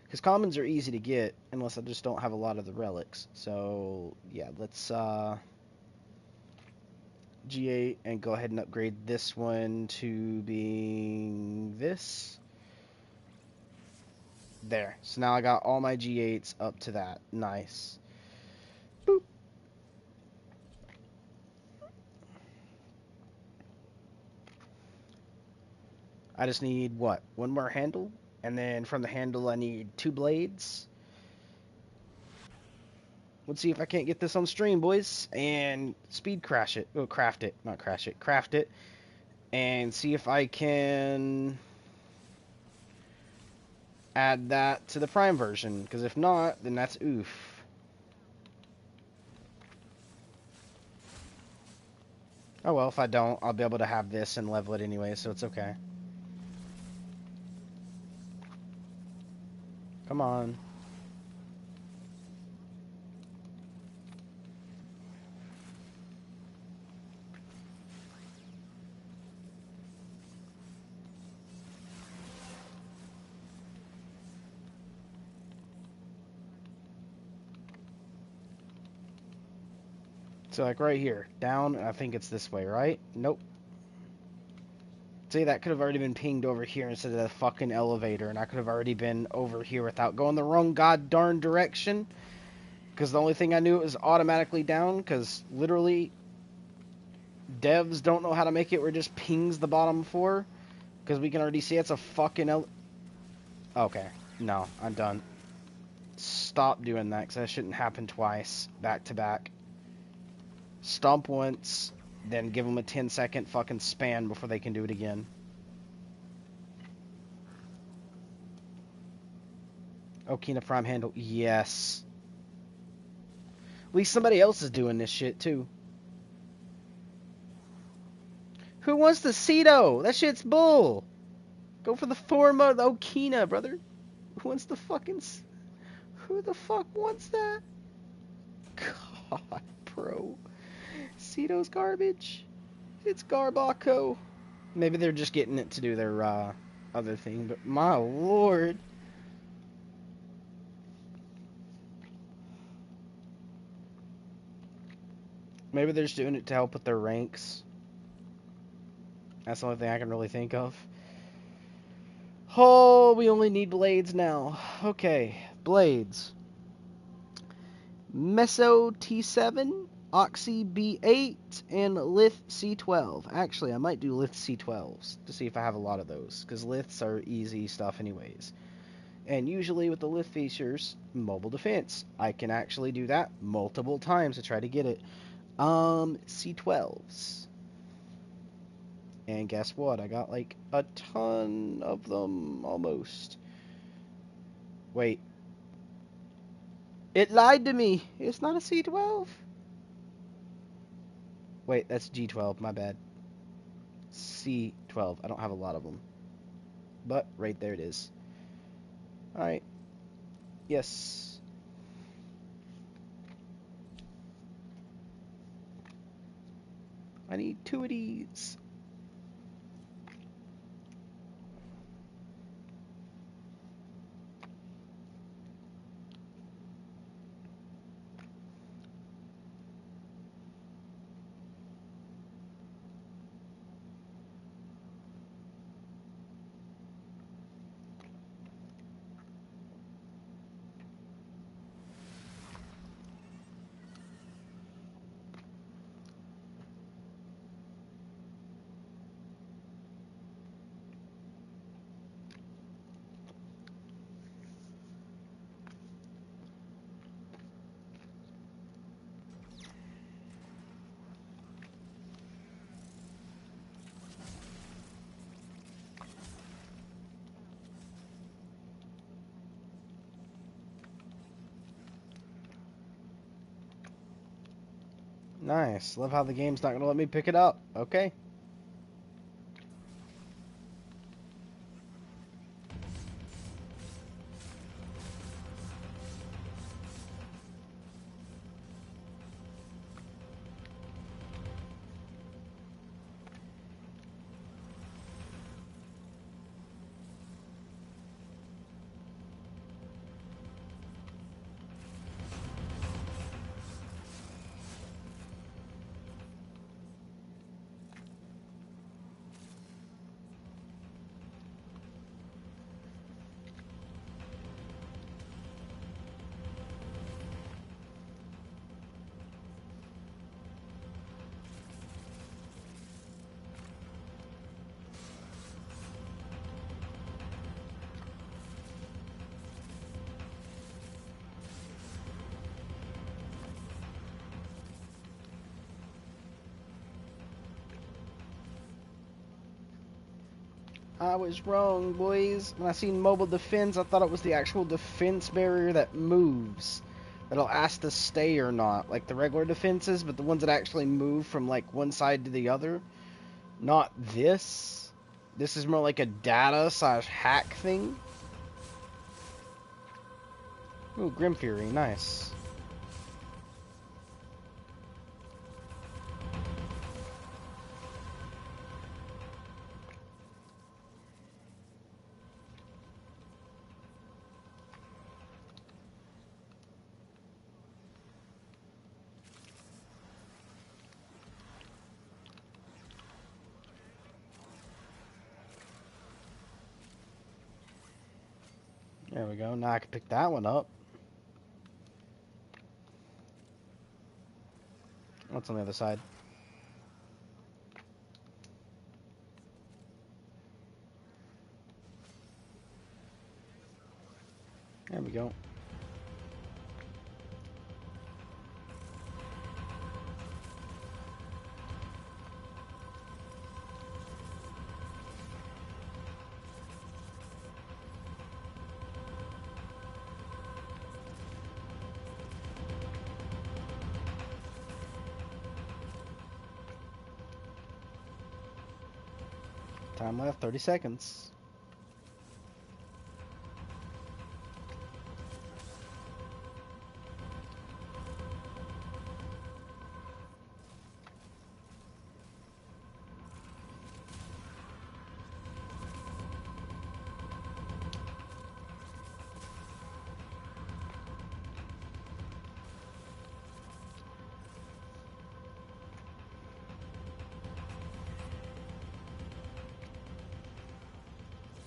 Because commons are easy to get, unless I just don't have a lot of the relics. So, yeah, let's G8 and go ahead and upgrade this one to being this. There. So now I got all my G8s up to that. Nice. Boop. I just need, what, 1 more handle? And then from the handle I need 2 blades. Let's see if I can't get this on stream, boys. And speed crash it. Oh, craft it. Not crash it. Craft it. And see if I can add that to the Prime version. Because if not, then that's oof. Oh well, if I don't, I'll be able to have this and level it anyway, so it's okay. Come on. So like right here, down, I think it's this way, right? Nope. See, that could have already been pinged over here instead of the fucking elevator, and I could have already been over here without going the wrong god darn direction. Because the only thing I knew it was automatically down, because literally devs don't know how to make it where it just pings the bottom floor. Because we can already see it's a fucking Okay, no, I'm done. Stop doing that, because that shouldn't happen twice, back to back. Stomp once, then give them a 10-second fucking span before they can do it again. Okina Prime handle, yes. At least somebody else is doing this shit, too. Who wants the Cedo? That shit's bull. Go for the form of the Okina, brother. Who wants the fucking... Who the fuck wants that? God, bro. Cedo's garbage. It's Garbaco. Maybe they're just getting it to do their other thing, but my lord. Maybe they're just doing it to help with their ranks. That's the only thing I can really think of. Oh, we only need blades now. Okay, blades. Meso T7, Oxy B8, and Lith C12. Actually, I might do Lith C12s to see if I have a lot of those, because Liths are easy stuff anyways. And usually with the Lith features, mobile defense. I can actually do that multiple times to try to get it. C12s. And guess what? I got like a ton of them almost. Wait. It lied to me. It's not a C12. Wait, that's G12. My bad. C12. I don't have a lot of them. But right there it is. Alright. Yes. I need 2 of these. Nice. Love how the game's not going to let me pick it up. Okay. I was wrong, boys. When I seen mobile defense, I thought it was the actual defense barrier that moves. It'll ask to stay or not, like the regular defenses, but the ones that actually move from like one side to the other. Not this. This is more like a data / hack thing. Ooh, Grim Fury, nice. There we go. Now I can pick that one up. What's on the other side? There we go. Time left, 30 seconds.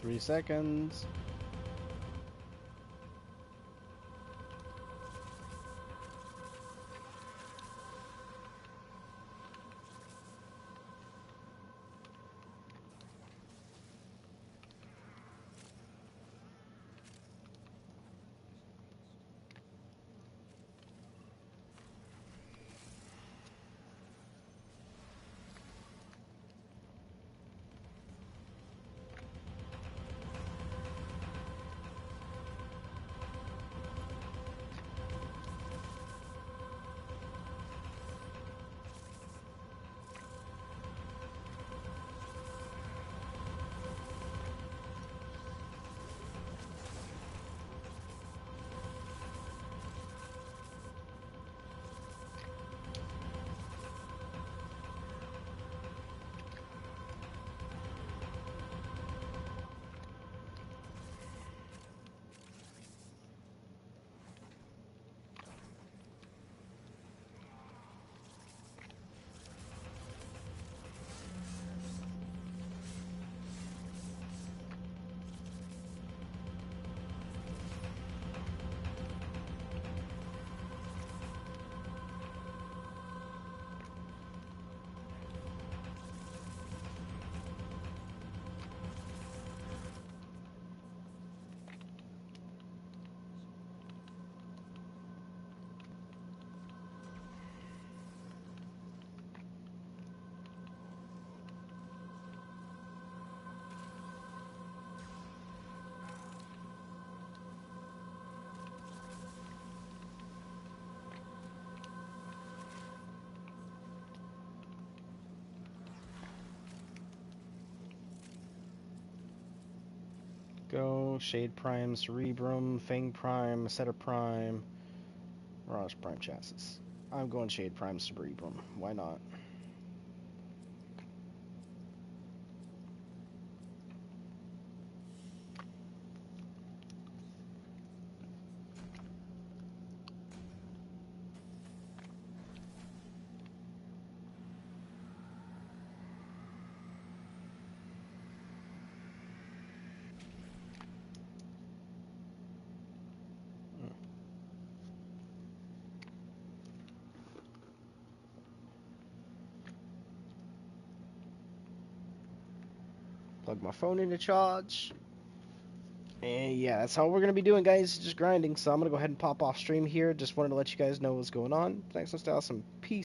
Three seconds. Go. Shade Prime, Cerebrum, Fang Prime, Setter Prime, Mirage Prime Chassis. I'm going Shade Prime, Cerebrum. Why not? Plug my phone into charge. And yeah, that's all we're going to be doing, guys. Just grinding. So I'm going to go ahead and pop off stream here. Just wanted to let you guys know what's going on. Thanks, Nostalgia. Peace.